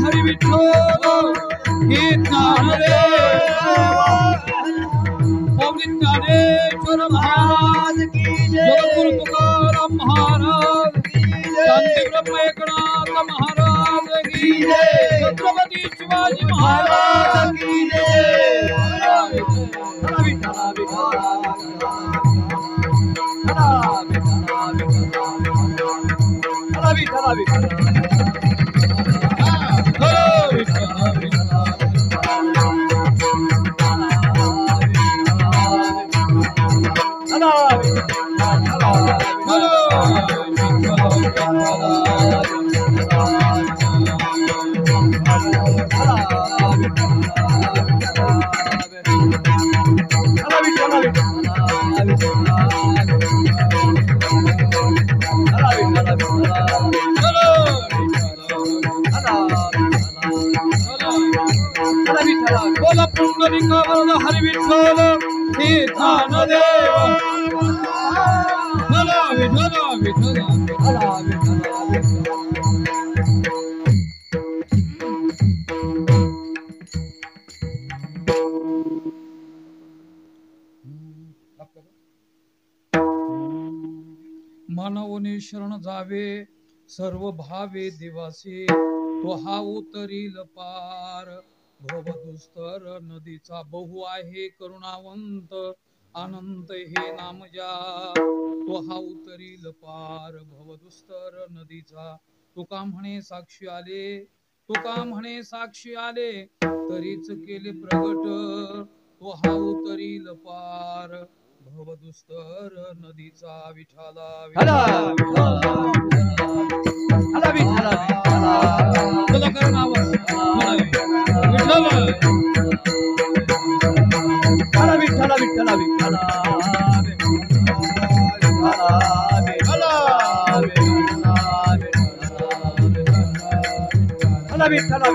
हरी विठ्ठल हे ज्ञानेश्वर महाराज की जगद्गुरु तुकाराम महाराज शांती ब्रह्म एकनाथ महाराज की छत्रपती शिवाजी महाराज की बोला पुंडलिकावरद हरी विठ्ठल हे ज्ञानदेव बोला विठ्ठल विठ्ठल बोला विठ्ठल मानवने शरण जावे सर्व भावे दिवासी तो हा उतरील पार भवदुस्तर नदीचा बहु आहे करुणावंत अनंत हे नाम ज्या तो हा उतरील पार भवदुस्तर नदीचा तुका म्हणे साक्षी आले तुका म्हणे साक्षी आले तरीच केले प्रगट तो हा उतरील पार भवदुस्तर नदीचा विठाला विठ्ठल विठ्ठल विठ्ठल विठ्ठल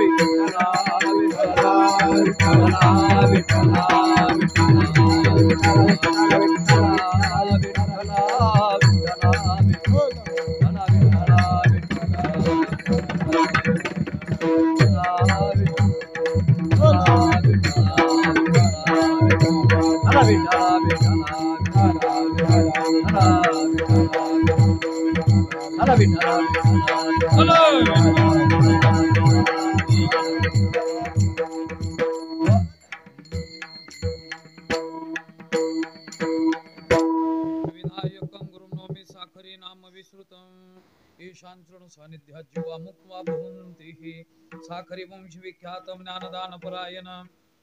सानिध्यात जीवा मुक्त्वा भवन्ति साखरी वंश विख्यातम ज्ञानदान परायण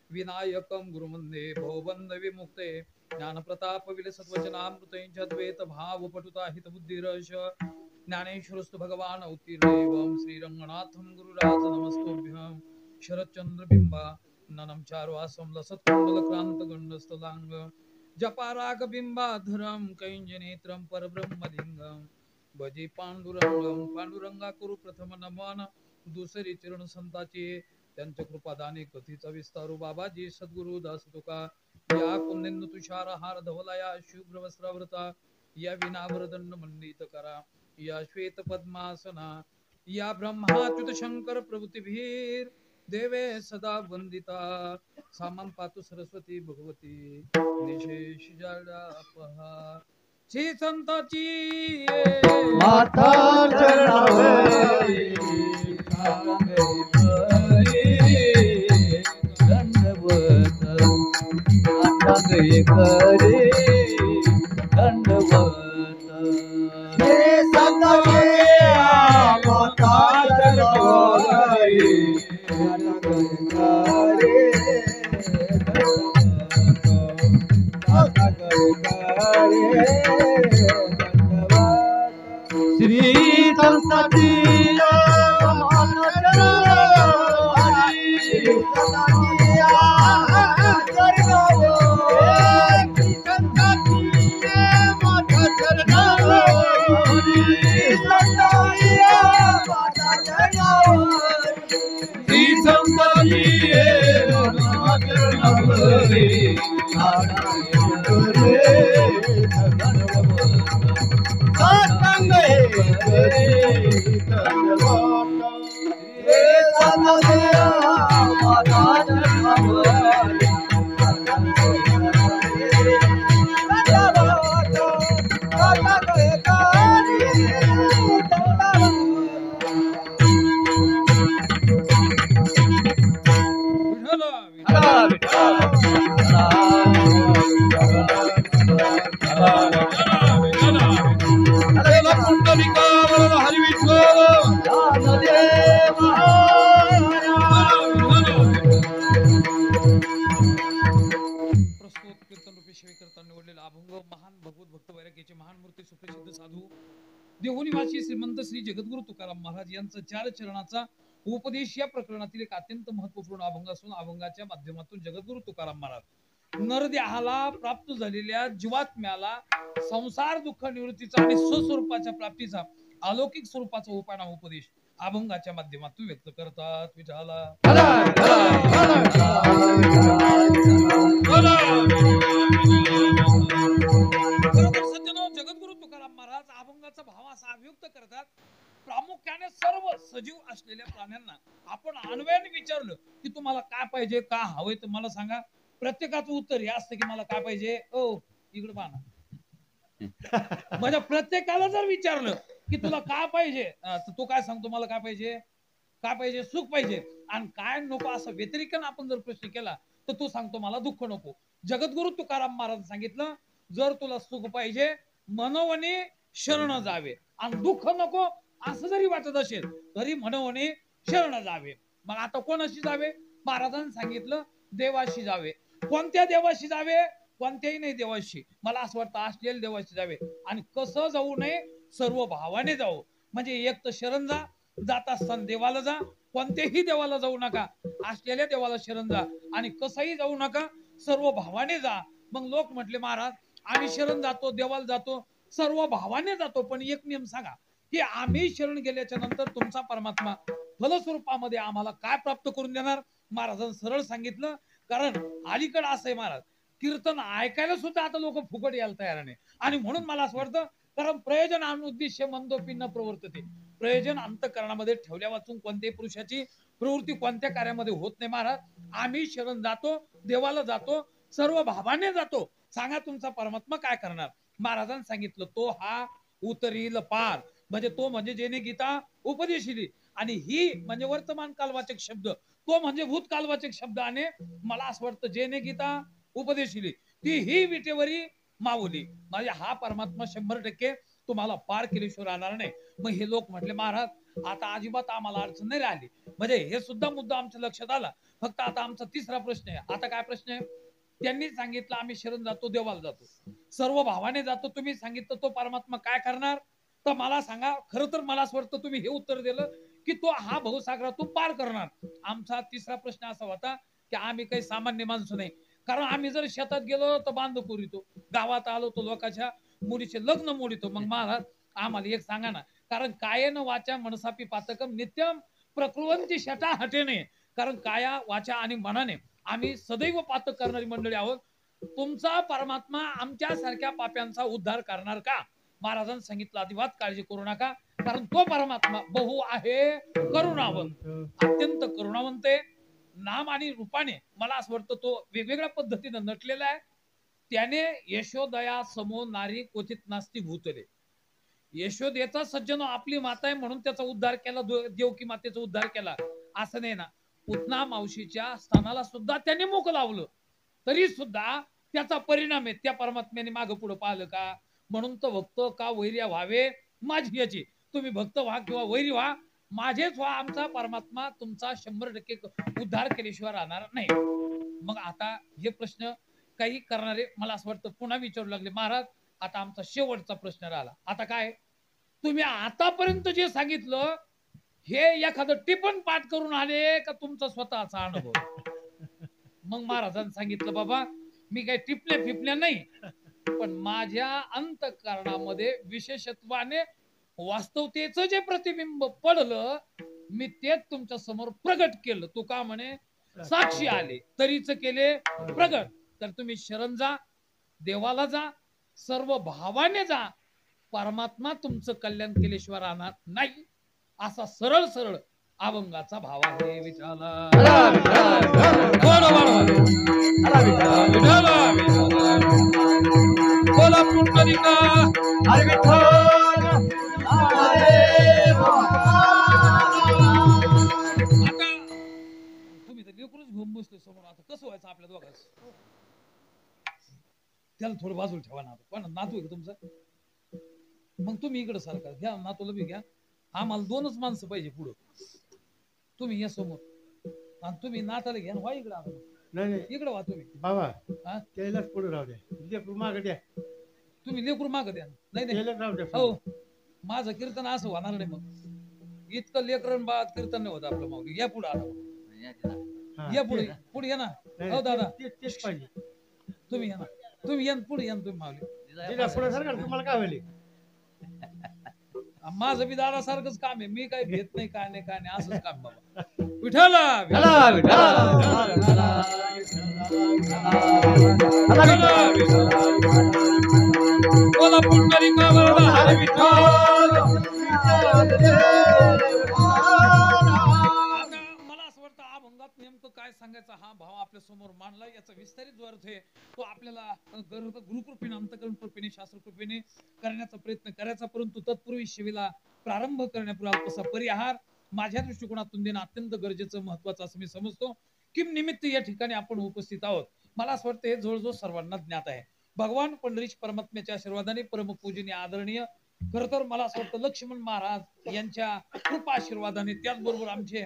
विनायकम गुरुमंदे भवबंध विमुक्ते ज्ञान प्रताप विलसत्वचनामृते द्वैत भाव पटुता हित बुद्धिरश ज्ञानेश्वरस्तु भगवान उत्तीर्णं श्रीरंगनाथम गुरुराज नमस्तुभ्यं शरच्चंद्र बिंबा ननम चारुवासम लसत्कुंडल क्रांत गंडस्थलांग जपाराग बिंबाधरम कैंजनेत्रम परब्रह्मलिंगम भजी पांडुरंगम पांडुरंगा करू प्रथम नमन दुसरी चरण संताची त्यांच्या कृपादाने कथीचा विस्तारू बाबाजी सद्गुरु दास तुका या पुण्येंदु तुषार हार धवलाया शुभ्र वस्त्रावृता या विनावरदंड मंडित करा या श्वेत पद्मासना या ब्रह्माच्युत शंकर प्रभृतीभीर देवे सदा वंदिता सामं पातु सरस्वती भगवती निशेष जडापहा श्री संताची माता चरणावरी दंडवत अंतगे करे दंडवत श्री संताची माता चरणावरी श्री संतती मान रे सत्संग देवनिवासी श्रीमंत श्री जगद्गुरु तुकाराम महाराज यांचा 4 चरणाचा उपदेश या प्रकरणातील एक अत्यंत महत्वपूर्ण अभंग असून अभंगाच्या माध्यमातून जगद्गुरु तुकाराम महाराज नरदेहाला प्राप्त झालेल्या जीवात्म्याला संसार दुःख निवृत्तीचा आणि स्वस्वरूपाच्या प्राप्तीचा अलौकिक स्वरूपाचा उपायना उपदेश अभंगाच्या माध्यमातून व्यक्त करतात. विठाला जगद्गुरु तुकाराम महाराज अभंगाचा भाव असा अभिव्यक्त करतात. प्रामुख्याने सर्व सजीव असलेल्या प्राण्यांना आपण अन्वयाने विचारलं की तुम्हाला काय पाहिजे, का हवंय तर मला सांगा. प्रत्येकाचं उत्तर हे असतं की मला काय पाहिजे, ओ इकडे पाहा. म्हणजे प्रत्येकाला जर विचारलं की तुला काय पाहिजे तर तो काय सांगतो, मला काय पाहिजे, काय पाहिजे, सुख पाहिजे. आणि काय नको असं व्यतिरिक्त आपण जर प्रश्न केला तर तो सांगतो मला दुःख नको. जगद्गुरु तुकाराम महाराज सांगितलं जर तुला सुख पाहिजे मनोवने शरण जावे आणि दुःख नको असं जरी वाटत असेल तरी मनोवने शरण जावे. मग आता कोणाशी जावे? महाराजांनी सांगितलं देवाशी जावे. कोणत्या देवाशी जावे? कोणत्याही नाही देवाशी. मला असं वाटतं असलेल्या देवाशी जावे. आणि कसं जाऊ नये? सर्व भावाने जाऊ. म्हणजे एक तर शरण जा, जात असताना देवाला जा. कोणत्याही देवाला जाऊ नका, असलेल्या देवाला शरण जा. आणि कसंही जाऊ नका, सर्व भावाने जा. मग लोक म्हटले महाराज आम्ही शरण जातो, देवाला जातो, सर्व भावाने जातो, पण एक नियम सांगा की आम्ही शरण गेल्याच्या नंतर तुमचा परमात्मा फलस्वरूपामध्ये आम्हाला काय प्राप्त करून देणार? महाराजांनी सरळ सांगितलं. कारण अलीकडे असं आहे महाराज, कीर्तन ऐकायला सुद्धा आता लोक फुकट यायला तयार नाही. आणि म्हणून मला असं वाटतं कारण प्रयोजन आणि उद्देश्य मंदोपी न प्रवर्तते. प्रयोजन अंतःकरणामध्ये ठेवल्या वाचून कोणत्याही पुरुषाची प्रवृत्ती कोणत्या कार्यामध्ये होत नाही. महाराज आम्ही शरण जातो, देवाला जातो, सर्व भावाने जातो. सांगा तुमचा परमात्मा काय करणार? महाराजांनी सांगितलं तो हा उतरील पार. म्हणजे तो म्हणजे जेने गीता उपदेशिली. आणि ही म्हणजे वर्तमान कालवाचक शब्द, तो म्हणजे भूतकालवाचक शब्द. आणि मला असं वाटतं जेने गीता उपदेशिली ती ही विटेवरी माऊली. म्हणजे हा परमात्मा 100% तुम्हाला पार केल्याशिवाय राहणार नाही. मग हे लोक म्हटले महाराज आता अजिबात आम्हाला अडचण नाही राहिली. म्हणजे हे सुद्धा मुद्दा आमच्या लक्षात आला. फक्त आता आमचा तिसरा प्रश्न आहे. आता काय प्रश्न आहे? त्यांनी सांगितलं आम्ही शरण जातो, देवाला जातो, सर्व भावाने जातो. तुम्ही सांगितलं तो परमात्मा काय करणार? तर मला सांगा. खरं तर मला असं वाटतं तुम्ही हे उत्तर दिलं की तो हा भवसागरातून पार करणार. आमचा तिसरा प्रश्न असा होता की आम्ही काही सामान्य माणसं नाही. कारण आम्ही जर शेतात गेलो तर बांध पुरितो, गावात आलो तर लोकांच्या मुलीचे लग्न मोडितो. मग महाराज आम्हाला एक सांगा ना. कारण कायन वाचा मनसापी पातकम नित्यम प्रकृवंती शटा हटेने. कारण काया वाचा आणि मनाने आम्ही सदैव पातक करणारी मंडळी आहोत. तुमचा परमात्मा आमच्या सारख्या पाप्यांचा उद्धार करणार का? महाराजांनी सांगितलं अजिबात काळजी करू नका. कारण तो परमात्मा बहु आहे करुणावंत, अत्यंत करुणावंत आहे. नाम आणि रूपाने मला असं वाटतं तो वेगवेगळ्या पद्धतीने नटलेला आहे. त्याने यशोदया समो नारी क्वचित नास्ती भूतले. यशोदेचा सज्जनो आपली माता आहे म्हणून त्याचा उद्धार केला, देवकी मातेचा उद्धार केला असं नाही ना. पुतना मावशीच्या स्थानाला सुद्धा त्याने मुख लावलं तरी सुद्धा त्याचा परिणाम आहे. त्या परमात्म्याने मागे पुढे पाहिलं का? म्हणून तो भक्त का वैर्या व्हावे माझी याची. तुम्ही भक्त व्हा किंवा वैरी व्हा, माझेच व्हा. आमचा परमात्मा तुमचा 100% उद्धार केल्याशिवाय राहणार नाही. मग आता हे प्रश्न काही करणारे मला असं वाटतं पुन्हा विचारू लागले. महाराज आता आमचा शेवटचा प्रश्न राहिला. आता काय? तुम्ही आतापर्यंत जे सांगितलं हे एखादं टिपण पाठ करून आले का तुमचा स्वतःचा अनुभव? मग महाराजांनी सांगितलं बाबा मी काही टिपले फिपले नाही, पण माझ्या अंतःकरणामध्ये विशेषत्वाने वास्तवतेचं जे प्रतिबिंब पडलं मी तेच तुमच्या समोर प्रगट केलं. तू का म्हणे साक्षी आले तरीच केले प्रगट. तर तुम्ही शरण जा, देवाला जा, सर्व भावाने जा. परमात्मा तुमचं कल्याण केल्याशिवाय राहणार नाही. असा सरळ सरळ अभंगाचा भाव आहे. विठाला बोला पुंडलिका. हरी विठ्ठल आता तुम्ही तर लेकरूच घेऊन बसले समोर. आता कसं व्हायचं आपल्या दोघांच? त्याला थोडं बाजूला ठेवा ना. पण नातू आहे का तुमचा? मग तुम्ही इकडे सारखा घ्या, नातूला बी घ्या. आम्हाला दोनच माणसं पाहिजे पुढं. तुम्ही या समोर आणि तुम्ही नाताला घ्या. व्हा इकडे आता. नाही इकडे व्हा तुम्ही. बाबा हा? त्यालाच पुढे राहू द्या. लेकरू मागे द्या. तुम्ही लेकरू माग द्या. नाही नाही त्यालाच राहू द्या. हो, माझं कीर्तन असं होणार नाही. मग इतकं लेकरन बा कीर्तन नाही होत आपलं. मग या पुढे आता. हा, या पुढे ते- पुढे या ना. नाही, हो दादा तेच पाहिजे. तुम्ही या ना. तुम्ही या ना, पुढे या ना तुम्ही मावली. तिला पुढे सरकार तुम्हाला काय होईल? माझं बी दादा सारखंच काम आहे. मी काय घेत नाही, काय नाही, काय नाही. असंच काम बाबा. विठाला चला, विठ्ठल. बोला पुंडलिका वरदा हरी विठ्ठल. आता मला असं वाटतं अभंगात नेमकं काय सांगायचं हा भाव आपल्या समोर मांडला. याचा विस्तारित जो अर्थ आहे तो आपल्याला गुरुकृपेने, अंतकरण कृपेने, शास्त्र कृपेने करण्याचा प्रयत्न करायचा. परंतु तत्पूर्वी शिवेला प्रारंभ करण्यापूर्वी अल्पसा परिहार माझ्या दृष्टिकोनातून देणं अत्यंत गरजेचं, महत्वाचं असं मी समजतो. किम निमित्त या ठिकाणी आपण उपस्थित आहोत. मला असं वाटतं हे जवळजवळ सर्वांना ज्ञात आहे. भगवान पंढरीश परमात्म्याच्या आशीर्वादाने परमपूजनीय आदरणीय, खर तर मला असं वाटतं लक्ष्मण महाराज यांच्या कृपा आशीर्वादाने, त्याचबरोबर आमचे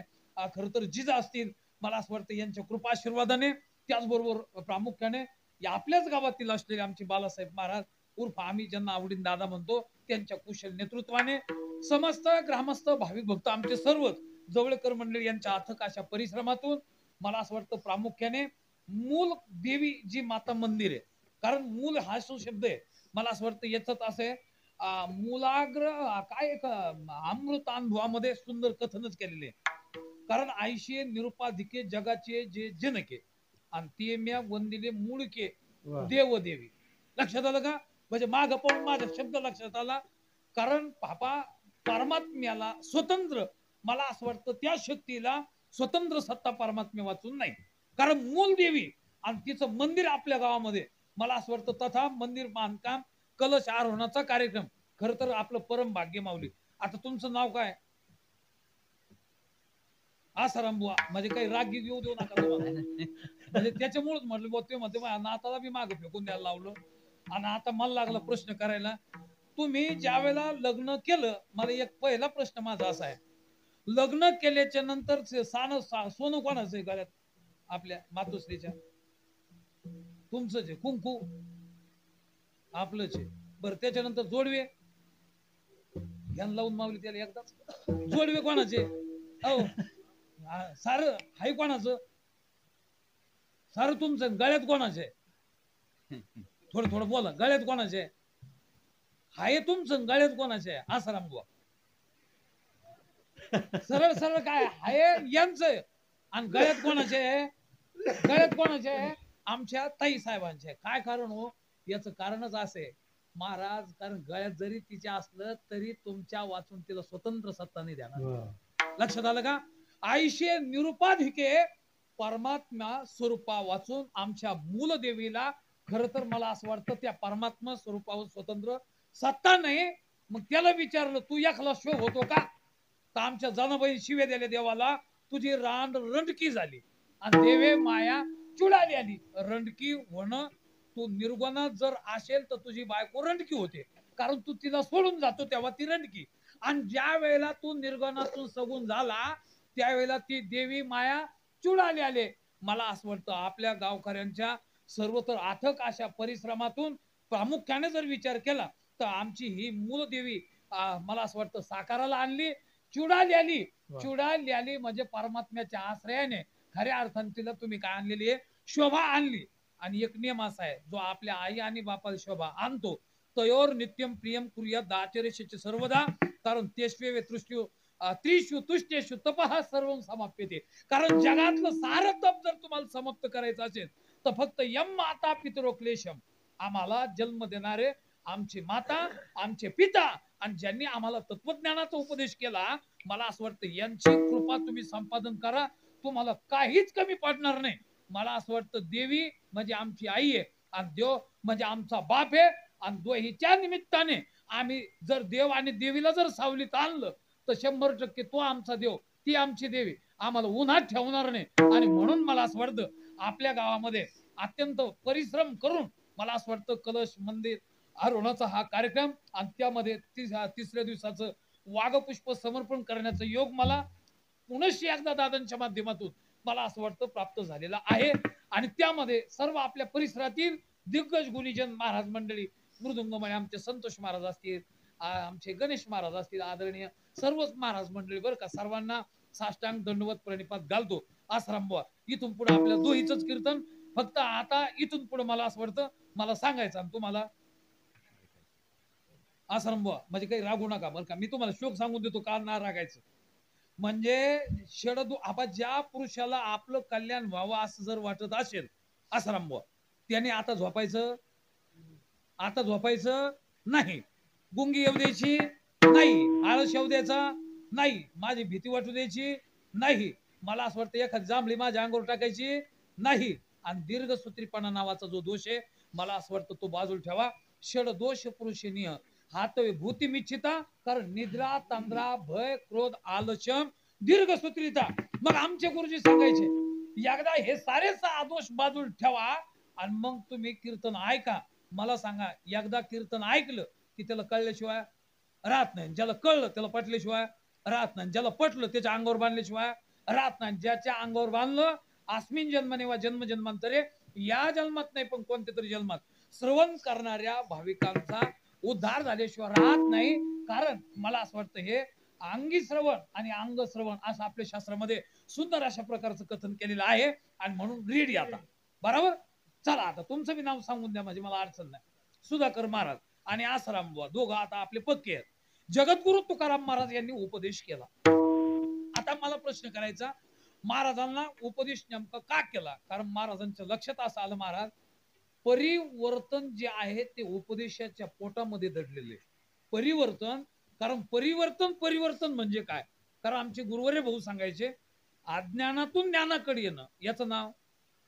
खर तर जिजा असतील, मला असं वाटतं यांच्या कृपा आशीर्वादाने, त्याचबरोबर प्रामुख्याने या आपल्याच गावातील असलेले आमचे बालासाहेब महाराज उर्फ आम्ही ज्यांना आवडीन दादा म्हणतो, त्यांच्या कुशल नेतृत्वाने समस्त ग्रामस्थ भाविक भक्त आमचे सर्वच जवळकर मंडळी यांच्या अथक अशा परिश्रमातून मला असं वाटतं प्रामुख्याने मूल देवी जी माता मंदिर आहे, कारण मूल हा जो शब्द आहे मला असं वाटतं याच असं आहे मूलाग्र काय एक अमृतानुभवामध्ये सुंदर कथनच केलेले आहे. कारण आईशे निरुपाधिके जगाचे जे जनके आणि ते म्या वंदिले मूळके देव देवी. लक्षात आलं का? म्हणजे माग पण माझा शब्द लक्षात आला. कारण पापा परमात्म्याला स्वतंत्र, मला असं वाटतं त्या शक्तीला स्वतंत्र सत्ता परमात्म्या वाचून नाही. कारण मूल देवी आणि तिचं मंदिर आपल्या गावामध्ये, मला असं वाटतं तथा मंदिर बांधकाम कलश आरोहणाचा कार्यक्रम खर तर आपलं परम भाग्य माऊली. आता तुमचं नाव काय? आसाराम बुवा. म्हणजे काही राग येऊ देऊ नका तुम्हाला. म्हणजे त्याच्यामुळेच म्हटलं बुवा, ते म्हणते माझ्या नाताला बी मागे फेकून द्यायला लावलं. आणि आता मला लागला प्रश्न करायला. तुम्ही ज्या वेळेला लग्न केलं, मला एक पहिला प्रश्न माझा असा आहे, लग्न केल्याच्या नंतर सोनं कोणाचं आहे गळ्यात? आपल्या मातोश्रीच्या? तुमचंच आहे. कुंकू आपलंच आहे. बरं त्याच्यानंतर जोडवे ध्यान लावून मावली त्याला एकदाच. जोडवे कोणाचे? हो सार हाय कोणाचं? सार तुमचं. गळ्यात कोणाचे? थोडं थोडं बोला. गळ्यात कोणाचे? हाय तुमचं. गळ्यात कोणाचे? आसाराम बुवा. सरळ सरळ काय हाय यांचं आणि गळ्यात कोणाचे? गळ्यात कोणाचे? आमच्या ताई साहेबांचे. काय कारण हो? याचं कारणच असे महाराज, कारण गळ्यात जरी तिच्या असलं तरी तुमच्या वाचून तिला स्वतंत्र सत्ता नाही देणार. लक्षात आलं का? आईशे निरुपाधिके परमात्मा स्वरूपा वाचून आमच्या मूल देवीला खर तर मला असं वाटतं त्या परमात्मा स्वरूपावर स्वतंत्र सत्ता नाही. मग त्याला विचारलं तू एकला शोभ होतो का? तर आमच्या जनाबाई शिव्या दिल्या देवाला, तुझी रांड रंडकी झाली आणि देवे माया चुडाली आली. रंडकी होणं, तू निर्गुणात जर असेल तर तुझी बायको रंडकी होते, कारण तू तिला सोडून जातो तेव्हा ती रंडकी. आणि ज्या वेळेला तू निर्गुणातून सगून झाला त्यावेळेला ती देवी माया चुडाली आले. मला असं वाटतं आपल्या गावकऱ्यांच्या सर्वत्र अथक अशा परिश्रमातून प्रामुख्याने जर विचार केला तर आमची ही मूल देवी मला असं वाटतं साकाराला आणली, चुडाली आली. चुडाली आली म्हणजे परमात्म्याच्या आश्रयाने खऱ्या अर्थाने तिला तुम्ही काय आणलेली आहे? शोभा आणली. आणि एक नियम असा आहे, जो आपल्या आई आणि बापाला शोभा आणतो तयोर नित्यम प्रियम कुर्यात दाचरेशेचे सर्वदा, कारण तेष्वे तृष्टू त्रिशु तुष्टेशु तपः सर्व समाप्यते. कारण जगातलं सारं तप जर तुम्हाला समाप्त करायचं असेल तर फक्त यम माता पितरो क्लेशम, आम्हाला जन्म देणारे आमचे माता, आमचे पिता, आणि ज्यांनी आम्हाला तत्वज्ञानाचा उपदेश केला, मला असं वाटतं यांची कृपा तुम्ही संपादन करा, तुम्हाला काहीच कमी पडणार नाही. मला असं वाटतं देवी म्हणजे आमची आई आहे आणि देव म्हणजे आमचा बाप आहे, आणि दोहीच्या निमित्ताने आम्ही जर देव आणि देवीला जर सावलीत आणलं तर 100% तो आमचा देव, ती आमची देवी आम्हाला उन्हात ठेवणार नाही. आणि म्हणून मला असं वाटतं आपल्या गावामध्ये अत्यंत परिश्रम करून मला असं वाटतं कलश मंदिर आरोहणाचा हा कार्यक्रम, आणि त्यामध्ये तिसऱ्या दिवसाचं वाघपुष्प समर्पण करण्याचा योग मला पुनश्च एकदा दादांच्या माध्यमातून मला असं वाटतं प्राप्त झालेला आहे. आणि त्यामध्ये सर्व आपल्या परिसरातील दिग्गज गुणीजन महाराज मंडळी, मृदुंगमय आमचे संतोष महाराज असतील, आमचे गणेश महाराज असतील, आदरणीय सर्वच महाराज मंडळी बरं का, सर्वांना साष्टांग दंडवत प्रणिपात घालतो. आश्रम बुवा इथून पुढे आपल्या दोहीचंच कीर्तन, फक्त आता इथून पुढे मला असं वाटतं मला सांगायचं आणि तुम्हाला आश्रम बुवा म्हणजे काही रागू नका बरं का, मी तुम्हाला शोक सांगून देतो का ना रागायचं. म्हणजे आपण ज्या पुरुषाला आपलं कल्याण व्हावं असं जर वाटत असेल आश्रम बुवा, त्याने आता झोपायचं नाही, गुंगी येऊ द्यायची नाही, आळस येऊ द्यायचा नाही, माझी भीती वाटू द्यायची नाही, मला असं वाटतं एखादी जांभळी माझ्या अंगावर टाकायची नाही, आणि दीर्घसूत्रीपणा नावाचा जो दोष आहे मला असं वाटतं तो बाजूला ठेवा. षड दोष पुरुषनीय हात भूती मिच्छिता, कारण निद्रा तंद्रा भय क्रोध आलस्यम दीर्घसूत्रीता. मग आमचे गुरुजी सांगायचे एकदा हे सारे दोष बाजूला ठेवा आणि मग तुम्ही कीर्तन ऐका. मला सांगा एकदा कीर्तन ऐकलं की त्याला कळल्याशिवाय राहत नाही, ज्याला कळलं त्याला पटल्याशिवाय राहत नाही, ज्याला पटलं त्याच्या अंगावर बांधल्याशिवाय राहत नाही. ज्याच्या अंगावर बांधलं अस्मिन जन्मने वा जन्म जन्मांतरे, या जन्मात नाही पण कोणत्या तरी जन्मात श्रवण करणाऱ्या भाविकांचा उद्धार झाल्याशिवाय राहत नाही. कारण मला असं वाटतं हे अंगी श्रवण आणि अंग श्रवण असं आपल्या शास्त्रामध्ये सुंदर अशा प्रकारचं कथन केलेलं आहे. आणि म्हणून रेडी आता बरोबर. चला आता तुमचं बी नाव सांगून द्या म्हणजे मला अडचण नाही. सुधाकर महाराज आणि आसाराम बुवा दोघं आता आपले पक्के आहेत. जगद्गुरु तुकाराम महाराज यांनी उपदेश केला. आता मला प्रश्न करायचा, महाराजांना उपदेश नेमका का केला? कारण महाराजांच्या लक्षात असं आलं महाराज परिवर्तन जे आहे ते उपदेशाच्या पोटामध्ये दडलेले परिवर्तन. कारण परिवर्तन म्हणजे काय? कारण आमचे गुरुवर्य भाऊ सांगायचे अज्ञानातून ज्ञानाकडे येणं याचं नाव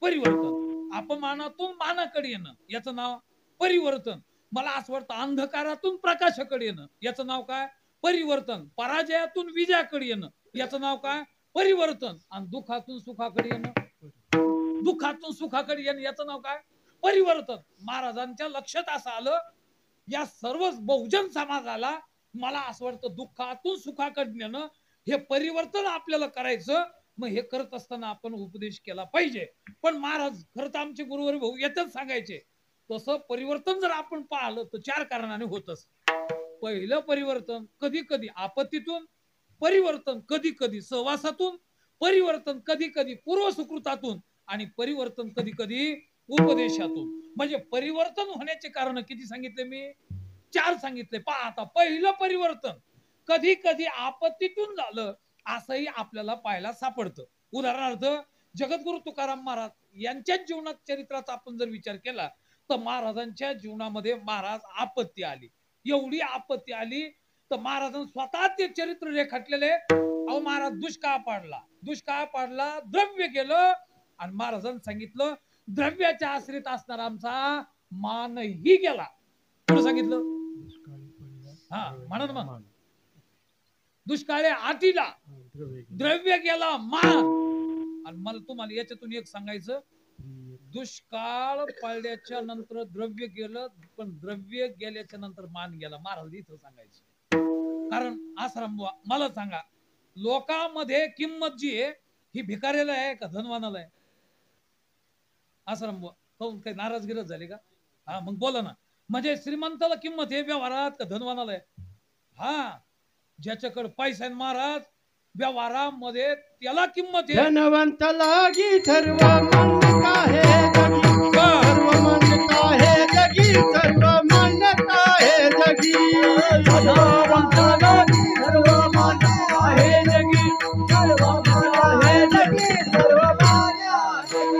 परिवर्तन, अपमानातून मानाकडे येणं याचं नाव परिवर्तन, मला असं वाटतं अंधकारातून प्रकाशाकडे येणं याचं नाव काय? परिवर्तन, पराजयातून विजयाकडे येणं याचं नाव काय? परिवर्तन, आणि दुःखातून सुखाकडे येणं याचं नाव काय? परिवर्तन. महाराजांच्या लक्षात असं आलं या सर्व बहुजन समाजाला मला असं वाटतं दुःखातून सुखाकडे नेणं हे परिवर्तन आपल्याला करायचं. मग हे करत असताना आपण उपदेश केला पाहिजे. पण महाराज खरं तर आमचे गुरुवारी भाऊ येतच सांगायचे तसं परिवर्तन जर आपण पाहिलं तर 4 कारणाने होतच. पहिलं परिवर्तन कधी कधी आपत्तीतून, परिवर्तन कधी कधी सहवासातून, परिवर्तन कधी कधी पूर्व सुकृतातून, आणि परिवर्तन कधी कधी उपदेशातून. म्हणजे परिवर्तन होण्याचे कारण किती सांगितले मी? 4 सांगितले. पहा आता पहिलं परिवर्तन कधी कधी आपत्तीतून झालं असंही आपल्याला पाहायला सापडतं. उदाहरणार्थ जगद्गुरु तुकाराम महाराज यांच्या जीवनात चरित्राचा आपण जर विचार केला तर महाराजांच्या जीवनामध्ये महाराज आपत्ती आली, एवढी आपत्ती आली तर महाराजांनी स्वतः ते चरित्र रेखाटलेले. अहो महाराज दुष्काळ पाडला, द्रव्य गेलं, आणि महाराजांनी सांगितलं द्रव्याच्या आश्रित असणारा आमचा मानही गेला. पुढे सांगितलं हा म्हणून मग दुष्काळे आटीला, द्रव्य गेला मान. आणि मला तुम्हाला याच्यातून एक सांगायचं, दुष्काळ पडल्याच्या नंतर द्रव्य गेलं, पण द्रव्य गेल्याच्या नंतर मान गेला. महाराज इथं सांगायचं. कारण आश्रम मला सांगा लोकांमध्ये किंमत जी आहे ही भिकाऱ्याला आहे का धनवानाला आहे? आश्रम काही नाराजगिरच झाली का? हा मग बोला ना. म्हणजे श्रीमंताला किंमत आहे व्यवहारात का धनवानाला आहे? हा ज्याच्याकडे पैसा आहे महाराज व्यवहारामध्ये त्याला किंमत आहे. धनवंताला सर्व मान्यता आहे जगी, सर्व मान्यता आहे जगी, सर्व मान्यता आहे जगी. धनवंताला सर्व मान्यता आहे जगी, सर्व मान्यता आहे जगी, सर्व मान्यता आहे.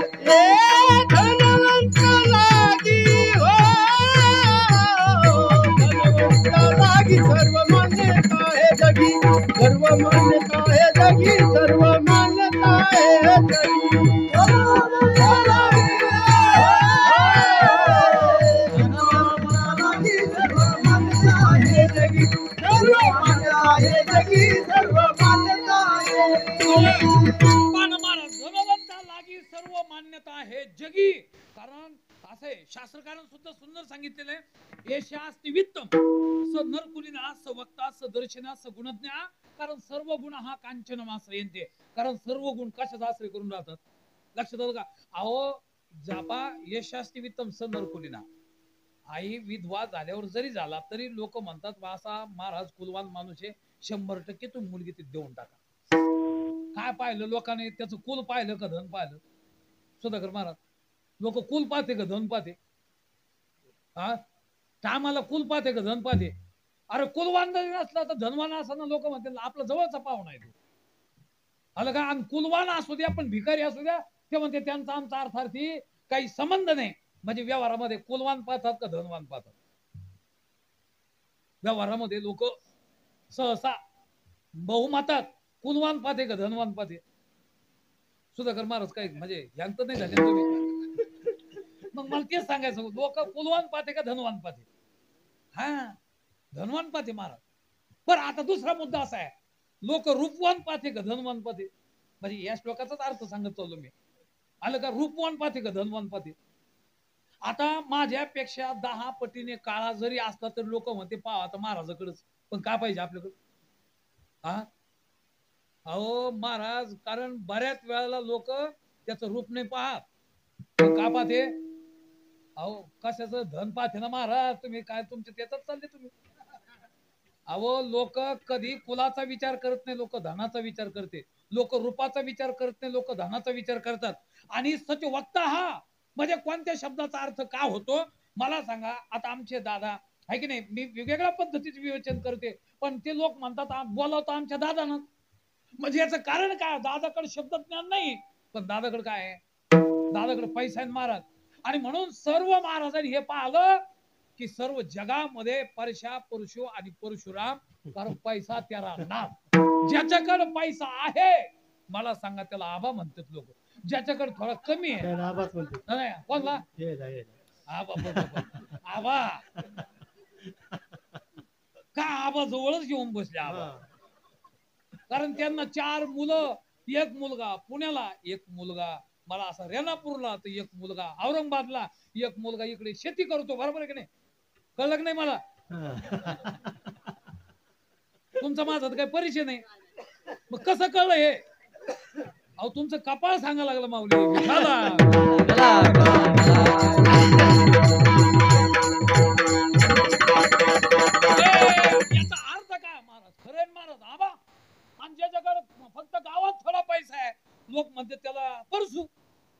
मान्यता आहे जगी सर्व मान्यता आहे जगी धनवंता लागी सर्व मान्यता आहे जगी. कारण असं आहे, शास्त्रकारांनी सुद्धा सुंदर सांगितलेलं आहे, यशास्ति वित्तम स नरकुलीना स वक्ता स दर्शना स गुणज्ञा. कारण सर्व गुण हा कांचन आश्रयंते. कारण सर्व गुण कशाचा आश्रय करून राहतात, लक्षात आलं का? अहो जापा यशास्ति वित्तम स नरकुलीना. आई विधवा झाल्यावर जरी झाला तरी लोक म्हणतात असा महाराज कुलवान माणूस आहे, 100% तुम्ही मुलगी ती देऊन टाका. काय पाहिलं लोकांनी, त्याचं कुल पाहिलं का धन पाहिलं? सुधाकर महाराज, लोक कुल पाहते का धन पाहते? हा, टायमाला कुल पाहते का धन पाहते? अरे कुलवान जरी नसला तर धनवान असताना लोक म्हणतात आपला जवळचा पाहुणा आहे तो. आलं का? आणि कुलवान असू द्या पण भिकारी असू द्या, ते म्हणते त्यांचा आमचा अर्थार्थी काही संबंध नाही. म्हणजे व्यवहारामध्ये कुलवान पाहतात का धनवान पाहतात? व्यवहारामध्ये लोक सहसा बहुमतात कुलवान पाहते का धनवान पाहते? सुधाकर महाराज काय म्हणजे यांत नाही झाले तुम्ही? मग मला तेच सांगायचं, लोक कुलवान पाहते का धनवान पाहते? हा, धनवान पाहते महाराज. पण आता दुसरा मुद्दा असा आहे, लोक रूपवान पाहते का धनवान पाहते? म्हणजे या श्लोकाचाच अर्थ सांगत चाललो मी. आलं का? रूपवान पाहते का धनवान पाहते? आता माझ्यापेक्षा 10 पटीने काळा जरी असला तर लोक म्हणते पाहा आता महाराजाकडेच. पण काय पाहिजे आपल्याकडे? हा, अहो महाराज, कारण बऱ्याच वेळेला लोक त्याचं रूप नाही पाहत, का पाहते? अहो कशाचं धन पाहते ना महाराज. तुम्ही काय तुमचे त्याचाच चालले तुम्ही. अहो लोक कधी कुलाचा विचार करत नाही, लोक धनाचा विचार करते. लोक रूपाचा विचार करत नाही, लोक धनाचा विचार करतात. आणि सच वक्ता हा म्हणजे कोणत्या शब्दाचा अर्थ का होतो मला सांगा. आता आमचे दादा आहे की नाही, मी वेगवेगळ्या पद्धतीचे विवेचन करते, पण ते लोक म्हणतात बोलावतो आमच्या दादानं. म्हणजे याचं कारण काय? दादाकडे शब्द ज्ञान नाही, पण दादाकडे काय आहे? दादाकडे पैसा आहे महाराज. आणि म्हणून सर्व महाराजांनी हे पाहिलं की सर्व जगामध्ये परशा परशु आणि परशुराम, कारण पैसा त्याला नाम. ज्याच्याकडे पैसा आहे मला सांगा त्याला आबा म्हणतात लोक. ज्याच्याकडे थोडा कमी आहे नाही कोणला आबा का आबा जवळच घेऊन बसले आबा. कारण त्यांना 4 मुलं, 1 मुलगा पुण्याला, 1 मुलगा मला असा रेणापूरला, तर 1 मुलगा औरंगाबादला, 1 मुलगा इकडे शेती करतो. बरोबर आहे की नाही? कळलं की नाही मला? तुमचा माझा काही परिचय नाही, मग कसं कळलं हे? अहो तुमचं कपाळ सांगा लागलं माऊली. याचा अर्थ काय महाराज? खरं महाराज आबा. आणि ज्याच्याकडे फक्त गावात थोडा पैसा आहे लोक म्हणते त्याला परसू.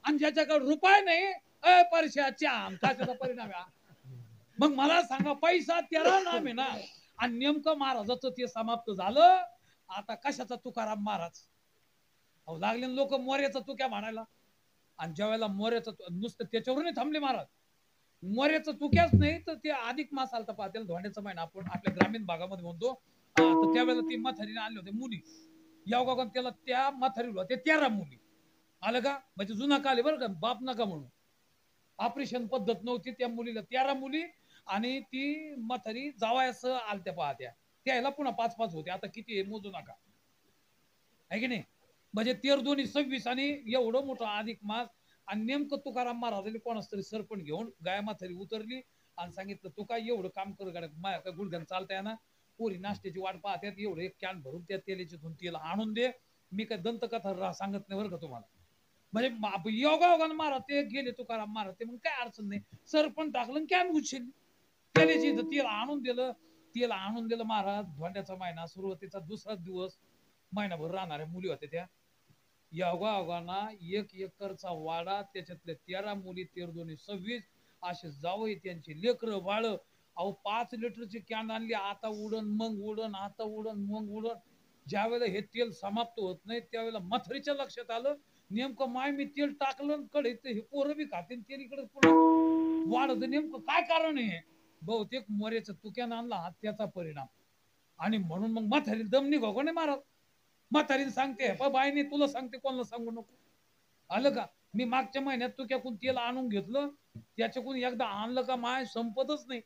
आणि ज्याच्याकडे रुपये नाही परशाच्या कशाचा परिणाम आहे? मग मला सांगा, पैसा त्याला नाम आहे ना. आणि नेमकं महाराजाचं ते समाप्त झालं. आता कशाचा तुकाराम महाराज? अहो लागले लोक मोर्याचा तुक्या म्हणायला. आणि ज्या वेळेला मोर्याचं नुसतं त्याच्यावरून थांबले महाराज. मोर्याचं तुक्याच नाही तर ते अधिक मास आलता पहा, त्याला धोंड्याचा महिना आपण आपल्या ग्रामीण भागामध्ये म्हणतो. तर त्यावेळेला ती म्हातारीने आणले होते मुली. या त्याला त्या म्हातारीला होत्या 13 मुली. आलं का? म्हणजे जुना काल आहे बरं का, बाप नका म्हणून. ऑपरेशन पद्धत नव्हती. त्या मुलीला 13 मुली आणि ती म्हातारी जावयास आलत्या पाहत्या. त्याला पुन्हा 5-5 होते. आता किती आहे मोजू नका, आहे की नाही? म्हणजे 13 दोन्ही 26 आणि एवढं मोठं अधिक मास. आणि नेमकं तुकाराम महाराजांनी कोणाच तरी सरपण घेऊन गाय म्हातारी उतरली आणि सांगितलं तू काय एवढं काम कर गाड्या, माझ्या काय गुडघ्यान चालताय ना. पोरी नाश्त्याची वाट पाहत्यात, एवढं 1 कॅन भरून त्या तेलाची तेल आणून दे. मी काय दंतकथा सांगत नाही बरं का तुम्हाला. म्हणजे योगायोगानं महाराज ते गेले तुकाराम महाराज. ते मग काय अडचण नाही, सरपण टाकलं कॅन उचलली, तेलाची तेल आणून दिलं. तेल आणून दिलं महाराज. धोंड्याचा महिना सुरुवातीचा दुसराच दिवस. महिनाभर राहणाऱ्या मुली होत्या त्या. योगायोगाना 1 एकरचा वाडा, त्याच्यातले 13 मुली, 13 दोन्ही 26 असे जावई, त्यांची लेकरं बाळ. अहो 5 लिटरची कॅन आणली. आता उडन मग उडन, आता उडन मग उडन. ज्या वेळेला हे तेल समाप्त होत नाही त्यावेळेला म्हातारीच्या लक्षात आलं, नेमकं माय मी तेल टाकलं कडे हे पोरं बी खाते तेल इकडे पुन्हा वाढत. नेमकं काय कारण आहे? बहुतेक मोऱ्याचं तुक्यानं आणला हा त्याचा परिणाम. आणि म्हणून मग म्हातारी दम निघाव नाही महाराज. म्हातारीने सांगते पण बाईने तुला सांगते कोणाला सांगू नको. आलं का? मी मागच्या महिन्यात तुक्याकून तेल आणून घेतलं, त्याच्याकडून एकदा आणलं का माय संपतच नाही.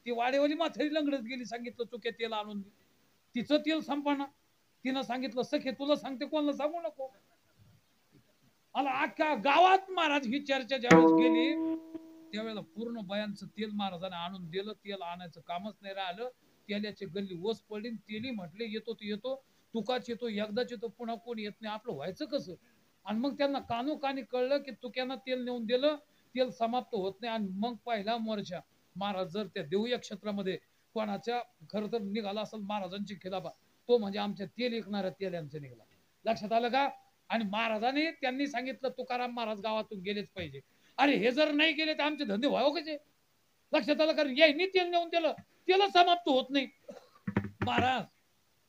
ती वाडेवाली म्हातारी लंगडत गेली, सांगितलं चुक्या तेल आणून दे. तिचं तेल संपना. तिनं सांगितलं सखे तुला सांगते कोणाला सांगू नको. आला अख्ख्या गावात महाराज ही चर्चा ज्यावेळेस गेली त्यावेळेला पूर्ण बयांचं तेल महाराजाने आणून दिलं. तेल आणायचं कामच नाही राहिलं. तेलाची गल्ली ओस पडली. तेली म्हटले येतो तो येतो, तुकाच येतो, एकदाच येतो, पुन्हा कोण येत नाही. आपलं व्हायचं कसं? आणि मग त्यांना कानोकानी कळलं की तुक्यानं तेल नेऊन दिलं, तेल समाप्त होत नाही. आणि मग पहिला मोर्चा महाराज जर त्या देऊया क्षेत्रामध्ये कोणाच्या खरं तर निघाला असेल महाराजांची खिलाफा, तो म्हणजे आमच्या तेल विकणाऱ्या तेल्यांचा निघाला. लक्षात आलं का? आणि महाराजांनी त्यांनी सांगितलं तुकाराम महाराज गावातून गेलेच पाहिजे. अरे हे जर नाही गेले तर आमचे धंदे व्हावं कसे? लक्षात आलं? कारण यांनी तेल नेऊन दिलं, तेल समाप्त होत नाही. महाराज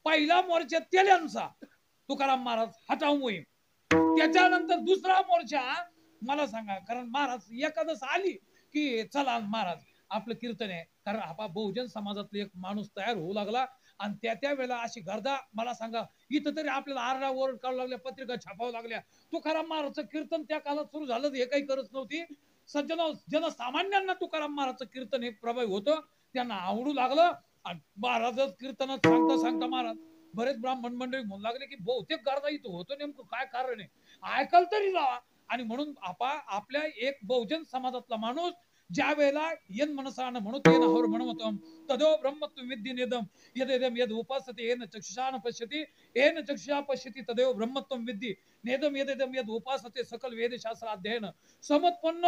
पहिला मोर्चा तेल्यांचा, तुकाराम महाराज हटाव मोहीम. त्याच्यानंतर दुसरा मोर्चा मला सांगा, कारण महाराज एकादश आली की चला महाराज आपलं कीर्तन आहे. कारण हा बहुजन समाजातला एक माणूस तयार होऊ लागला. आणि त्या वेळेला अशी गर्दा मला सांगा, इथं तरी आपल्याला आरडा ओरड काढू लागल्या, पत्रिका छापावं लागल्या. तुकाराम महाराजचं कीर्तन त्या काळात सुरू झालं, हे काही गरज नव्हती. जनसामान्यांना तुकाराम महाराजचं कीर्तन हे प्रभावी होतं, त्यांना आवडू लागलं. आणि महाराजच कीर्तनात सांगता सांगता महाराज बरेच ब्राह्मण मंडळी म्हणू लागले की बहुतेक गर्दा इथं होतं, नेमकं काय कारण आहे, ऐकाल तरी जावा. आणि म्हणून आपल्या एक बहुजन समाजातला माणूस ज्या वेळेला येन मनसानं म्हणून येन हर म्हणवतम तदो ब्रह्मत्व विद्ये नेदम यदेदम यद उपासते येन चक्षुषा न पश्यति येन चक्षुषा पश्यति तदेव ब्रह्मत्व विद्ये नेदम यदेदम यद उपासते सकल वेदशास्त्र अध्ययन समत्पन्न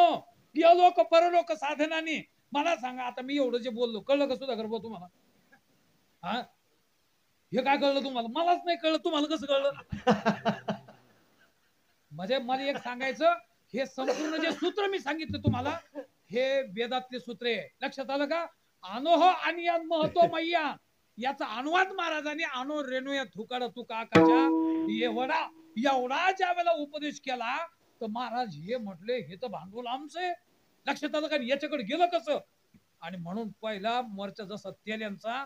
यलोक परलोक साधनाने. मला सांगा आता मी एवढं जे बोललो कळलं का सुधाकर भाऊ तुम्हाला? हा हे काय कळलं तुम्हाला? मलाच नाही कळलं, तुम्हाला कसं कळलं? म्हणजे मला एक सांगायचं, हे संपूर्ण जे सूत्र मी सांगितलं तुम्हाला हे वेदातले सूत्र आहे. लक्षात आलं का? अनोह आणि महत्व मैया याचा अनुवाद महाराजांनी अनो रेणूया थुकाड तुका आकाशा एवढा ज्या वेळेला उपदेश केला तर महाराज हे म्हटले हे तर भांडवल आमचं आहे. लक्षात आलं का? याच्याकडे गेलं कसं? आणि म्हणून पहिला मोर्चा जसा तेल्यांचा,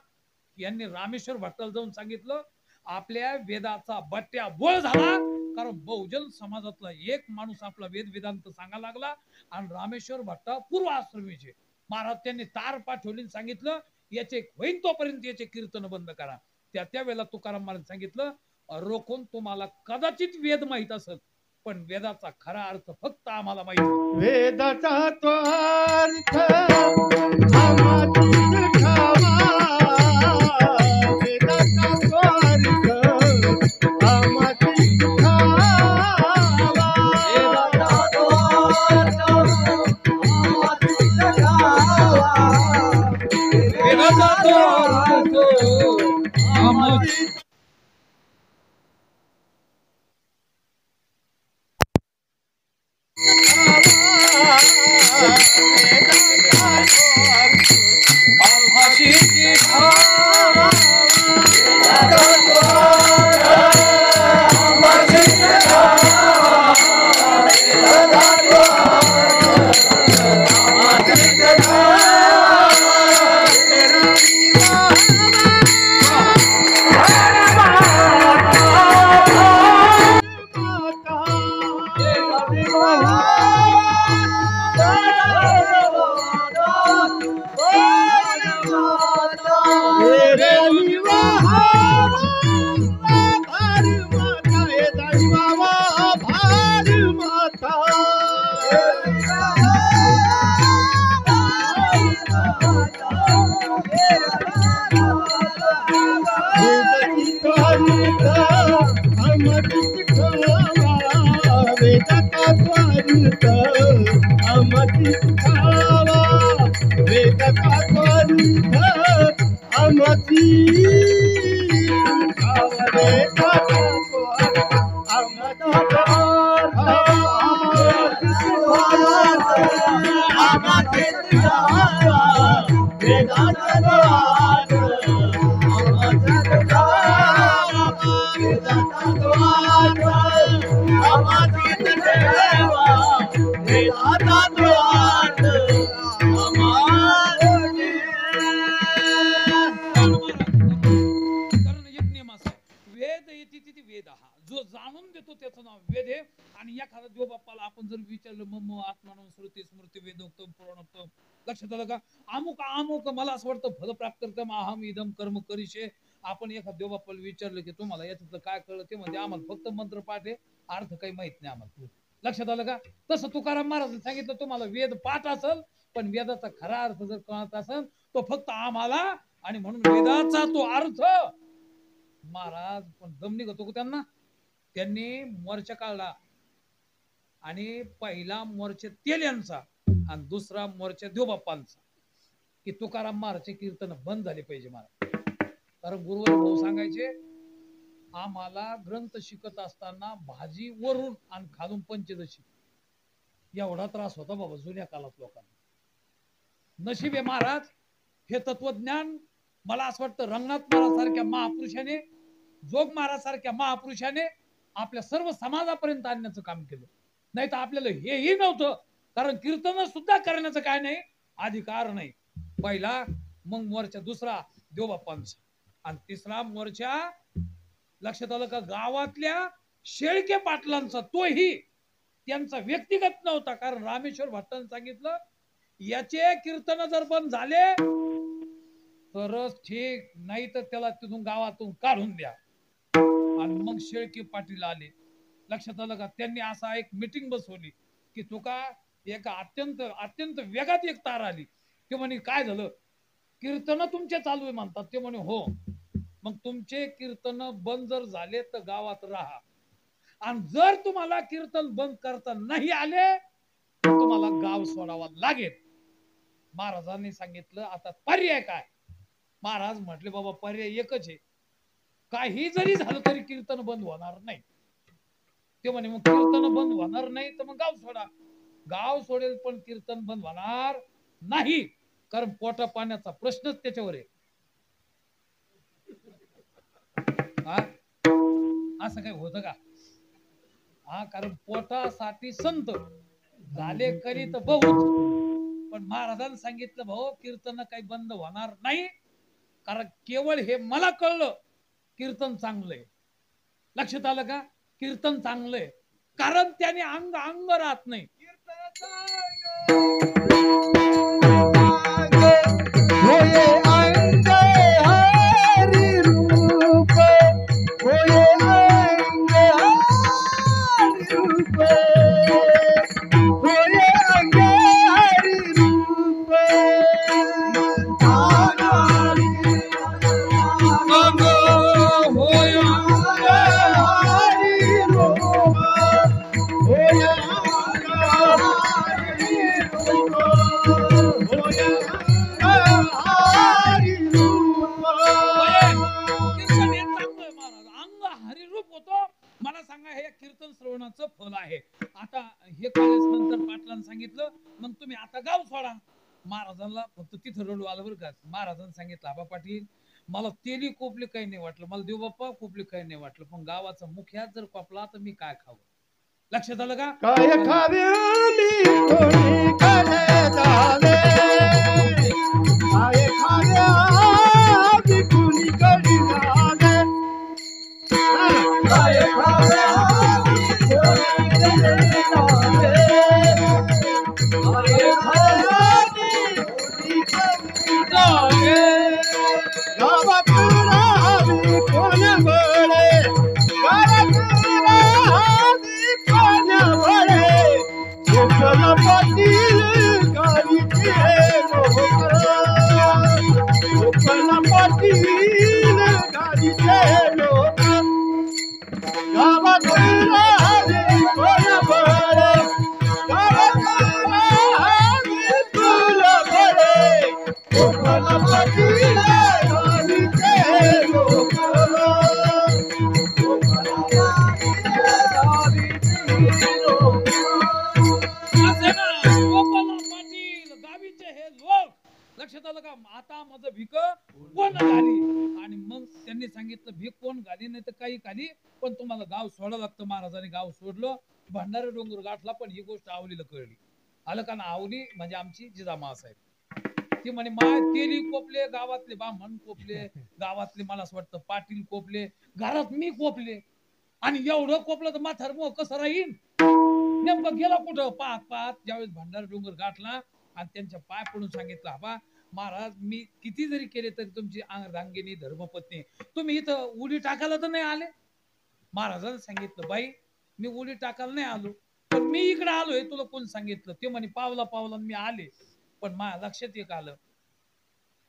यांनी रामेश्वर भट्टाला जाऊन सांगितलं आपल्या वेदाचा बट्ट्या बोळ झाला. कारण बहुजन समाजातला एक माणूस आपला वेद वेदांत सांगायला लागला. आणि रामेश्वर भट्टा पूर्व आश्रमीचे महाराज त्यांनी तार पाठवली, सांगितलं याचे होईन तोपर्यंत याचे कीर्तन बंद करा. त्या वेळेला तुकाराम महाराज सांगितलं रोखून तुम्हाला कदाचित वेद माहित असेल पण वेदाचा खरा अर्थ फक्त आम्हाला माहिती. वेदाचा तो अर्थ आम्हातीच ठावा, वेदाचा तो अर्थ आम्हातीच ठावा, वेदाचा तो अर्थ आम्हातीच ठावा, वेदाचा तो अर्थ आम्हातीच वेद श्रुती स्मृती वेदोक्तम पुराणोक्तम. लक्षात आलं का? अमुक अमुक मला असं वाटतं फलप्राप्त्यर्थम अहम इदम कर्म करिष्ये. आपण एखाद्या देवबापाला विचारलं की तुम्हाला याच्यातलं काय कळलं, ते म्हणजे आम्हाला फक्त मंत्र पाठ आहे, अर्थ काही माहित नाही आम्हाला. लक्षात आलं का? तसं तुकाराम महाराजांनी सांगितलं तुम्हाला वेद पाठ असेल, पण वेदाचा खरा अर्थ जर कळत असेल तो फक्त आम्हाला, आणि म्हणून वेदाचा तो अर्थ. महाराज पण दम निघतो का त्यांना? त्यांनी मोर्चा काढला, आणि पहिला मोर्चा तेल्यांचा आणि दुसरा मोर्चा देवबाप्पांचा, की तुकाराम महाराजचे कीर्तन बंद झाले पाहिजे महाराज. कारण गुरुवर भाऊ सांगायचे, आम्हाला ग्रंथ शिकत असताना भाजी वरून आणि खालून पंचदशी एवढा त्रास होता बाबा जुन्या काळात लोकांना. नशीब आहे महाराज, हे तत्वज्ञान मला असं वाटतं रंगनाथ महाराज महापुरुषाने, जोग महाराज सारख्या महापुरुषाने आपल्या सर्व समाजापर्यंत आणण्याचं काम केलं. नाही तर आपल्याला हेही नव्हतं. कारण कीर्तन सुद्धा करण्याचं काय नाही, अधिकार नाही. पहिला, मग मोर्चा दुसरा देवबाप्पांचा, आणि तिसरा मोर्चा लक्षात आलं का गावातल्या शेळके पाटलांचा. तोही त्यांचा व्यक्तिगत नव्हता, कारण रामेश्वर भट्टांनी सांगितलं याचे कीर्तन जर बंद झाले तरच ठीक, नाही तर त्याला तिथून गावातून काढून द्या. आणि मग शेळके पाटील आले. लक्षात आलं का? त्यांनी असा एक मीटिंग बसवली की तुका एक अत्यंत अत्यंत वेगात एक तार आली. ते म्हणे काय झालं, कीर्तन तुमचे चालू आहे म्हणतात. ते म्हणे हो. मग तुमचे कीर्तन बंद जर झाले तर गावात राहा, आणि जर तुम्हाला कीर्तन बंद करता नाही आले तर तुम्हाला गाव सोडावा लागेल. महाराजांनी सांगितलं आता पर्याय काय? महाराज म्हटले बाबा पर्याय एकच आहे, काही जरी झालं तरी कीर्तन बंद होणार नाही. ते म्हणे मग कीर्तन बंद होणार नाही तर मग गाव सोडा. गाव सोडेल पण कीर्तन बंद होणार नाही, कारण पोटा पाण्याचा प्रश्नच त्याच्यावर आहे. असं काही होतं का? कारण पोटासाठी संत झाले करीत बहुत. पण महाराजांनी सांगितलं भाऊ कीर्तन काही बंद होणार नाही, कारण केवळ हे मला कळलं कीर्तन चांगलंय. लक्षात आलं का? कीर्तन चांगलंय कारण त्याने अंग अंग राहत नाही. फल आहे. आता हे नंतर पाटलांनी सांगितलं मग तुम्ही आता गाव सोडा. महाराजांना फक्त तिथं रडू आलं बरं का. महाराजांनी सांगितलं आबा पाटील मला तेली कोपली काही नाही वाटलं, मला देवबाप्पा कोपली काही नाही वाटलं, पण गावाचा मुखिया जर कोपला तर मी काय खावं. लक्षात आलं का? काय खावे मी कोणी कडे झाले, काय खावे आम्ही कोणी कडे झाले, काय खावे आम्ही कोणी कडे झाले, काय खावे आम्ही कोणी कडे झाले, गावात राहावी कोण बळे, गावात राहावी कोण बळे, गोपाल पाटील गाडीचे लोक, गोपाल पाटील गाडीचे लोक, गावात राहावी कोण बळे, गावात राहावी कोण बळे, गोपाल पाटील गाडीचे लोक, लक्षात आलं का? आता माझं भीक कोण घाली, आणि मग त्यांनी सांगितलं भीक कोण घाली नाही तर काही घाली, पण तुम्हाला गाव सोडावं लागतं. महाराजांनी गाव सोडलं, भंडारा डोंगर गाठला. पण ही गोष्ट आवलीला कळली. आलं का ना? आवली म्हणजे आमची जिजामा साहेब. ती म्हणे माय तेली कोपले, गावातले ब्राह्मण कोपले, गावातले मला असं वाटतं पाटील कोपले, घरात मी कोपले, आणि एवढं कोपलं तर म्हातार मग कसं राहील. नेमकं गेला कुठं पाहत पाहत ज्यावेळेस भंडार डोंगर गाठला आणि त्यांच्या पाय पडून सांगितलं आबा महाराज मी किती जरी केले तरी तुमची अर्धांगिनी धर्मपत्नी तुम्ही इथं उडी टाकायला तर नाही आले. महाराजांनी सांगितलं बाई मी उडी टाकायला नाही आलो पण मी इकडे आलोय तुला कोण सांगितलं. ते म्हणे पावला पावला मी आले पण माझ्या लक्षात एक आलं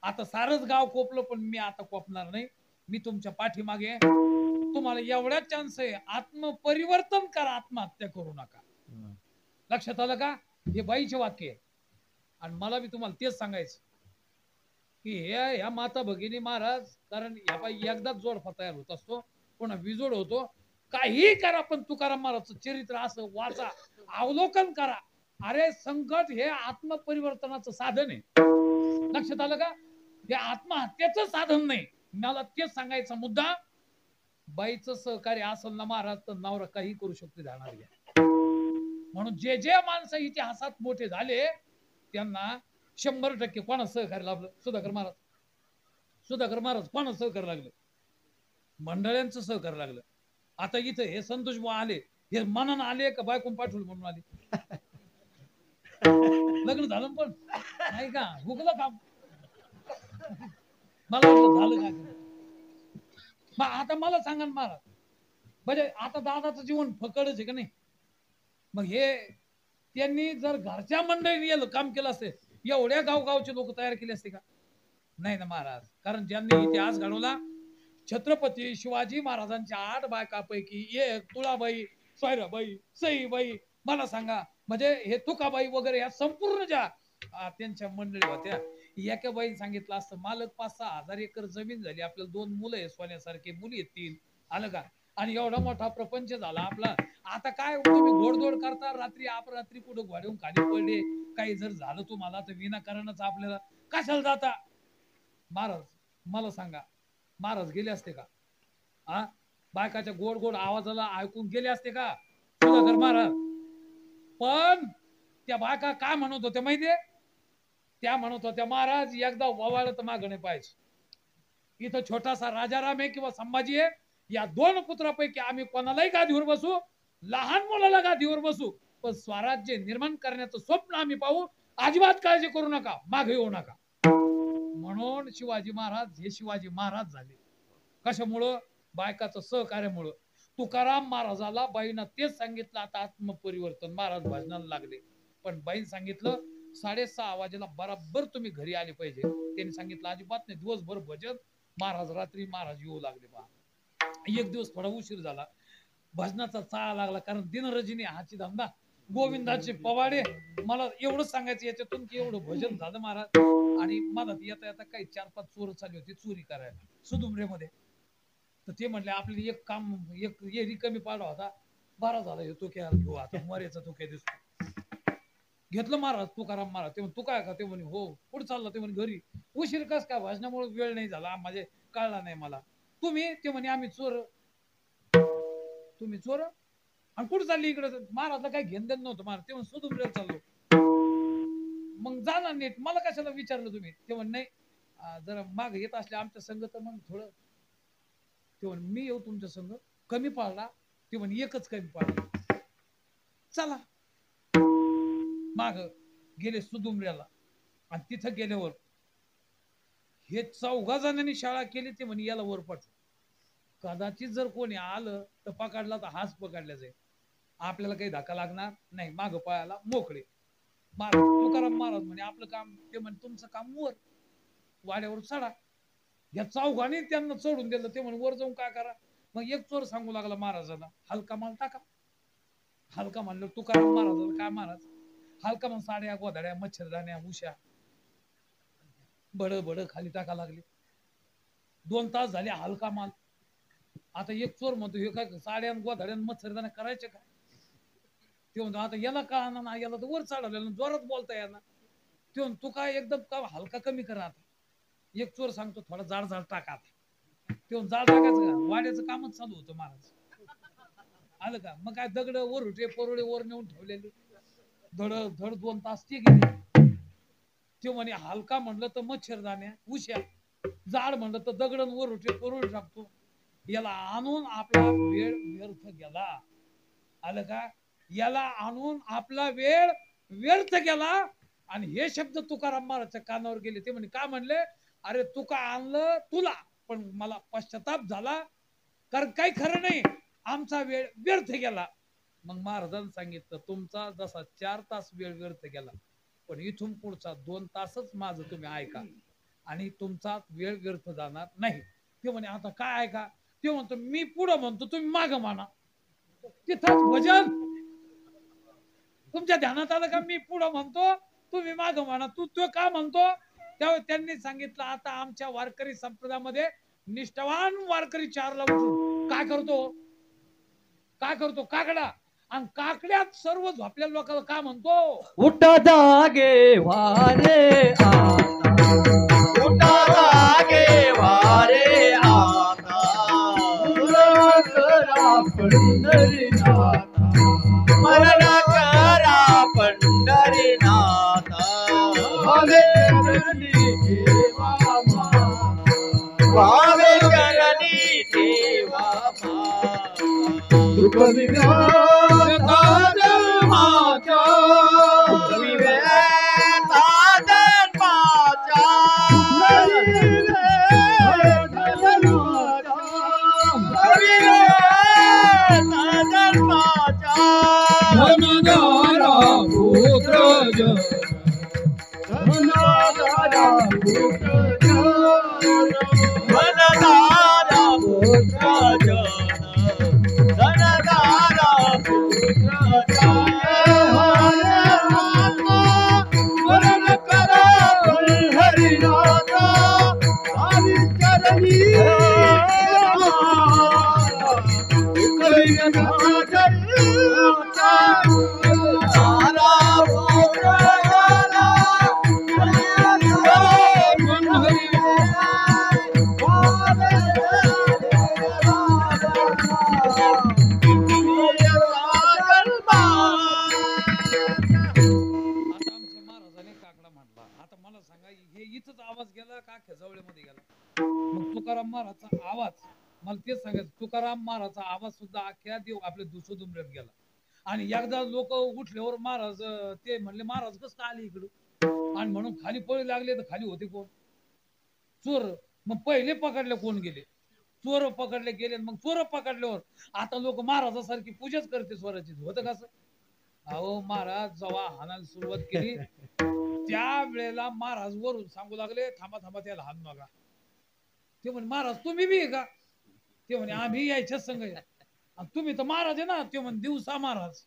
आता सारच गाव कोपलं पण मी आता कोपणार नाही. मी तुमच्या पाठीमागे तुम्हाला एवढा चान्स आहे आत्मपरिवर्तन करा आत्महत्या करू नका. लक्षात आलं का. हे बाईचे वाक्य आहे आणि मला बी तुम्हाला तेच सांगायचं की ह्या माता भगिनी महाराज कारण ह्या बाई एकदाच जोडपा तयार होत असतो पुन्हा विजोड होतो. काही करा पण तुकाराम महाराजचं चरित्र असं वाचा अवलोकन करा. अरे संकट हे आत्मपरिवर्तनाचं साधन आहे. लक्षात आलं का. हे आत्महत्याचं साधन नाही. मला तेच सांगायचा मुद्दा बाईचं सहकार्य असेल ना महाराज तर नवरा काही करू शकतो जाणार घ्या. म्हणून जे जे माणसं इतिहासात मोठे झाले त्यांना 100% कोणा सहकार्य लाभलं. सुधाकर महाराज कोणा सहकार्य लागलं. मंडळ्यांचं सहकार्य लागलं. आता इथं हे संतोष बुवा आले हे मनानं आले का बायकोन पाठवलं म्हणून आले. लग्न झालं पण नाही का हुकलं काम मला झालं का. मग आता मला सांगा ना महाराज म्हणजे आता दादाचं जीवन फकडच आहे का नाही. मग हे त्यांनी जर घरच्या मंडळीने काम केलं असते एवढ्या गावगावचे लोक तयार केले असते का. नाही ना महाराज. कारण ज्यांनी इतिहास घडवला छत्रपती शिवाजी महाराजांच्या 8 बायकापैकी एक तुळाबाई सोयराबाई सईबाई मला सांगा म्हणजे हे तुकाबाई वगैरे या संपूर्ण ज्या त्यांच्या मंडळी होत्या. एका बाईने सांगितलं असतं मालक 5-6 हजार एकर जमीन झाली आपल्याला 2 मुलं आहे सोन्यासारखे मुली येतील आलं का. आणि एवढा मोठा प्रपंच झाला आपला. आता काय तुम्ही घोडदौड करता रात्री अपरात्री कुठं घोड्याहून खाली पडले काही जर झालं तुम्हाला तर विनाकारणच आपल्याला कशाला जाता. महाराज मला सांगा महाराज गेले असते का. हा बायकाच्या गोड गोड आवाजाला ऐकून गेले असते का सुधाकर महाराज. पण त्या बायका काय म्हणत होत्या माहितीये. त्या म्हणत होत्या महाराज एकदा ववाळ तर मागणे पाहिजे. इथं छोटासा राजाराम आहे किंवा संभाजी आहे या 2 पुत्रापैकी आम्ही कोणालाही गादीवर बसू लहान मुलाला गादीवर बसू पण स्वराज्य निर्माण करण्याचं स्वप्न आम्ही पाहू. अजिबात काळजी करू नका मागे येऊ नका. म्हणून शिवाजी महाराज हे शिवाजी महाराज झाले. कशामुळं बायकाचं सहकार्यामुळं. तुकाराम महाराजाला बाईनं तेच सांगितलं आता आत्मपरिवर्तन महाराज भजनाला लागले. पण बाईन सांगितलं 6:30 वाजेला बराबर तुम्ही घरी आले पाहिजे. त्यांनी सांगितलं अजिबात नाही दिवसभर भजन. महाराज रात्री महाराज येऊ लागले बा. एक दिवस थोडा उशीर झाला भजनाचा चाळा लागला कारण दिनरजनी हाची धंदा गोविंदाचे पवाडे. मला एवढंच सांगायचं याच्यातून की एवढं भजन झालं महाराज. आणि मधात येता येता काही 4-5 चोर चालली होती चोरी करायला सुदुमरेमध्ये. तर ते म्हणले आपले एक काम एक एरी कमी पाडा होता बरा झाला हे तोक्या घेऊ आता मरेचा तोक्या दिसतो. घेतलं महाराज तुकाराम महाराज. ते म्हणे तू काय का. ते म्हणे हो कुठं चालला. ते म्हणे घरी. उशीर कस काय भजनामुळे वेळ नाही झाला म्हणजे कळला नाही मला. तुम्ही ते म्हणे आम्ही चोर. तुम्ही चोर आणि कुठं चालली इकडे. महाराजला काही घेण देण नव्हतं महाराज. ते म्हणे सुदुमरेला चाललो. मग जाणार नीट मला कशाला विचारलं तुम्ही. ते म्हणे नाही जरा माग येत असले आमच्या संघ तर मग थोडं. ते म्हणे मी येऊ तुमच्या संघ कमी पाळला. ते म्हणे एकच कमी पाळला चला. माग गेले सुदुमऱ्याला आणि तिथं गेल्यावर हे 4 जणांनी शाळा केली. ते म्हणे याला वर पाठव. कदाचित जर कोणी आलं तर पकडला तर हाच पकडला जाईल आपल्याला काही धक्का लागणार नाही. माग पायाला मोकळे. तुकाराम महाराज म्हणे आपलं काम. ते म्हणे तुमचं काम वर वाड्यावर चढा. या 4घांनी त्यांना चढून दिलं. ते म्हणे वर जाऊन काय करा. मग एक चोर सांगू लागला महाराजांना हलका माल टाका. हलका म्हणलं तुकाराम महाराजांना काय महाराज हलका मग साड्या गोधड्या मच्छरदाण्या उशा बड बड खाली टाका लागले. 2 तास झाले हलका माल. आता एक चोर म्हणतो हे काय साड्या गोधड्या मच्छरदाण्या करायचे काय. ते म्हणतो आता याला का ना याला तर वर चढवलेलं जोरात बोलता येणार. ते म्हणतो तू काय एकदम का हलका कमी करा. आता एक चोर सांगतो थोडा जाड जाड टाका. ते म्हणतो जाड टाकायचं का वाड्याचं कामच चालू होतं महाराज. आलं का मग काय दगड वर उठे परोडे वर नेऊन ठेवलेले धड धड 2 तास ते गेले. ते म्हणे हलका म्हणलं तर मच्छरदाण्या उश्या जाड म्हणलं तर दगड वर उठे परोडे टाकतो. याला आणून आपला वेळ व्यर्थ गेला. आलं का याला आणून आपला वेळ व्यर्थ केला. आणि हे शब्द तुकाराम महाराजच्या कानावर गेले. ते म्हणे, काय म्हणले, अरे तुका आणलं तुला, पण मला पश्चाताप झाला, कारण काही खरं नाही, आमचा वेळ व्यर्थ गेला. मग महाराजांनी सांगितलं, तुमचा जसा 4 तास वेळ व्यर्थ गेला, पण इथून पुढचा 2 तासच माझं तुम्ही ऐका आणि तुमचा वेळ व्यर्थ जाणार नाही. ते म्हणे, आता काय ऐका? ते म्हणतो, मी पुढं म्हणतो तुम्ही मागं म्हणा. तिथंच भजन तुमच्या ध्यानात आलं का? मी पुढं म्हणतो तुम्ही मागं म्हणा. तू तो का म्हणतो? त्यावेळी त्यांनी सांगितलं, आता आमच्या वारकरी संप्रदायामध्ये निष्ठावान वारकरी 4ला उठून काय करतो? काय करतो? काकडा. आणि काकड्यात सर्व झोपलेल्या लोकांना काय म्हणतो? उठ जागे वारे आता, उठ जागे वारे आता, मरण करा पंढरीनाथा, मरण करा पंढरीनाथा, भावे करणी देवा माता, भावे करणी देवा माता, दुःख विघ्नाचा जन्माचा, विवेता जन्माचा, विवेता जन्माचा, धनधारा पुत्र जन, धनधारा पुत्र जन, धनधारा पुत्र जन, धनधारा पुत्र जन, मरण करा पंढरीनाथा, भावी करणी आवाज गेला का खेजवळ्यामध्ये गेला? मग तुकाराम महाराजचा आवाज, मला तेच सांगायचं, तुकाराम महाराजचा आवाज सुद्धा अख्ख्या देव आपल्या दुसोदुमऱ्यात गेला. आणि एकदा लोक उठल्यावर महाराज ते म्हणले, महाराज कसं आले इकडं? आणि म्हणून खाली पळी लागले. तर खाली होते कोण? चोर. मग पहिले पकडले कोण गेले? चोर पकडले गेले. मग चोर पकडल्यावर आता लोक महाराजासारखी पूजाच करते स्वराची. होतं कसं? अहो महाराज जेव्हा हाणायला सुरुवात केली त्या वेळेला महाराज वरून सांगू लागले, थांबा थांबा, त्याला हाण नका. ते म्हणे, महाराज तुम्ही बी आहे का? ते म्हणे, आम्ही यायच्याच संघ आहे. आणि तुम्ही तर महाराज आहे ना? ते म्हणे, दिवसा महाराज.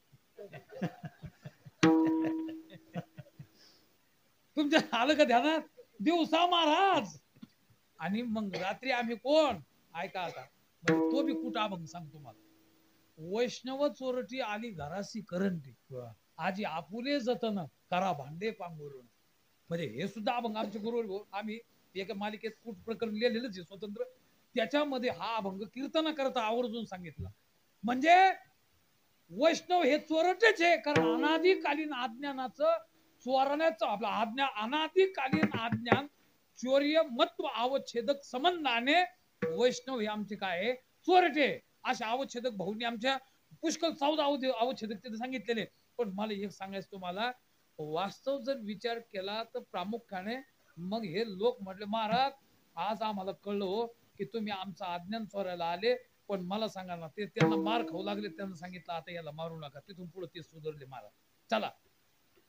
तुमच्या आलं का ध्यानात? दिवसा महाराज. आणि मग रात्री आम्ही कोण? ऐका आता, तो बी कुठं अभंग सांग तुम्हाला. वैष्णव चोरटी आली घरासी करंटी, आजी आपुले जतन करा भांडे पांघरून. म्हणजे हे सुद्धा अभंग आमचे गुरु, आम्ही एका मालिकेत कूट प्रकरण लिहिलेलंच आहे स्वतंत्र. त्याच्यामध्ये हा अभंग कीर्तन करता आवर्जून सांगितला. म्हणजे वैष्णव हे चोरटेच आहे, कारण अनादिकालीन अज्ञानाचं चोरण्याचं आपलं आज्ञा, अनादिकालीन अज्ञान चौर्य मत्व अवच्छेदक संबंधाने वैष्णव हे आमचे काय आहे? चोरटे. अशा अवच्छेदक भाऊंनी आमच्या पुष्कळ 14 अवच्छेदक तिथे सांगितलेले. पण मला एक सांगायचं तुम्हाला, वास्तव जर विचार केला तर प्रामुख्याने मग हे लोक म्हटले, महाराज आज आम्हाला कळलं हो की तुम्ही आमचं अज्ञान चोरायला आले. पण मला सांगा ना, ते त्यांना मार खाऊ लागले. त्यांना सांगितलं आता याला मारू नका. तिथून पुढे ते सुधारले महाराज. चला,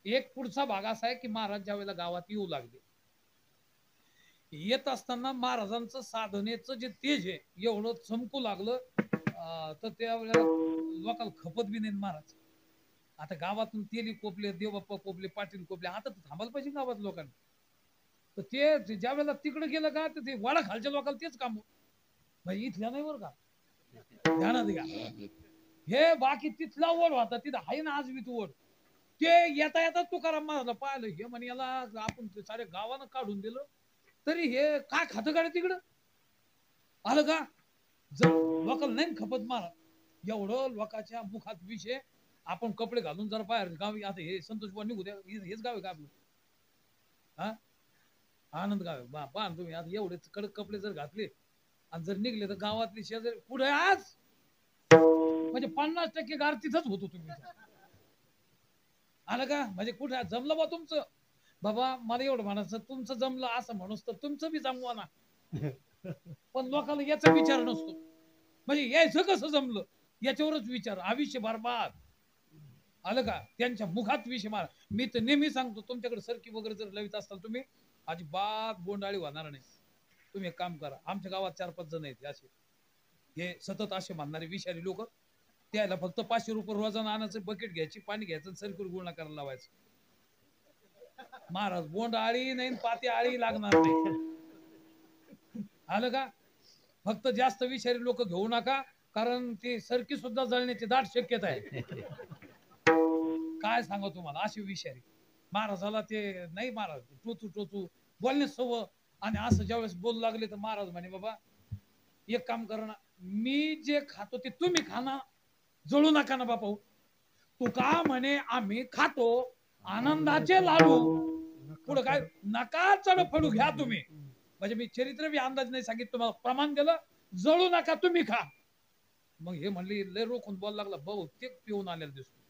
एक पुढचा भाग असा आहे की महाराज ज्या वेळेला गावात येऊ लागले, येत असताना महाराजांचं साधनेचं जे तेज आहे एवढं चमकू लागलं, तर त्यावेळेला लोकांना खपत बी नाही महाराज. आता गावातून तेली कोपले, देवबाप्पा कोपले, पाटील कोपले, आता तर थांबायला पाहिजे गावात लोकांना. तर ते ज्या वेळेला तिकडे गेलं का, तर ते वाडा खालच्या लोकांना तेच काम भाई, इथल्या नाही बरं का, ध्यानात घ्या. हे बाकी तिथला ओढ होता, तिथं आहे ना आज बी तू ओढ. ते येता येता तुकाराम महाराजला पाहिलं, हे म्हणे याला आपण सारे गावानं काढून दिलं तरी हे काय खातं गाडी तिकडं आलं का? जर लोकांना नाही खपत महाराज, एवढं लोकांच्या मुखात विषय. आपण कपडे घालून जर बाहेर गावी, आता हे संतोष बुवा निघू द्या, हेच गाव आहे का आपलं? हा, आनंद गाव आहे. पहा तुम्ही, आता एवढे कडक कपडे जर घातले आणि जर निघले तर गावातली शेजारी पुढे आज म्हणजे 50% गार तिथंच होतो तुम्ही. आलं का? म्हणजे कुठे जमलं बा तुमचं? बाबा मला एवढं म्हणायचं, तुमचं जमलं असं म्हणूस तर तुमचं बी जमवा ना. पण लोकांना याचा विचार नसतो. म्हणजे यायचं कसं जमलं याच्यावरच विचार, आयुष्य बरबाद. आलं का? त्यांच्या मुखात विषय मारा. मी तर नेहमी सांगतो, तुमच्याकडे सरकी वगैरे जर लवित असाल तुम्ही, अजिबात बोंडाळी होणार नाही. तुम्ही एक काम करा, आमच्या गावात 4-5 जण आहेत असे, हे सतत असे म्हणणारे विषारी लोक. त्याला फक्त 500 रुपये रोजानं आणायचं, बकेट घ्यायची, पाणी घ्यायचं, सरकीवर गुळणा करायला लावायचं. महाराज बोंड आळी नाही, पाती आळी लागणार नाही. आलं का? फक्त जास्त विषारी लोक घेऊ नका, कारण ते सरकी सुद्धा जळण्याची दाट शक्यता आहे. काय सांगा तुम्हाला, अशी विषारी महाराजाला ते नाही, महाराज टोचू टोचू बोलणे सव. आणि असं ज्यावेळेस बोलू लागले तर महाराज म्हणे, बाबा एक काम करा ना, मी जे खातो ते तुम्ही खा ना, जळू नका ना बापा. तू का म्हणे आम्ही खातो आनंदाचे लाडू, पुढे काय नका चढफडू घ्या तुम्ही. म्हणजे मी चरित्र बी अंदाज नाही सांगितलं, तुम्हाला प्रमाण दिलं, जळू नका तुम्ही खा. मग हे म्हणले लय रोखून बोल लागला, बहुतेक पिऊन आलेला दिसतो,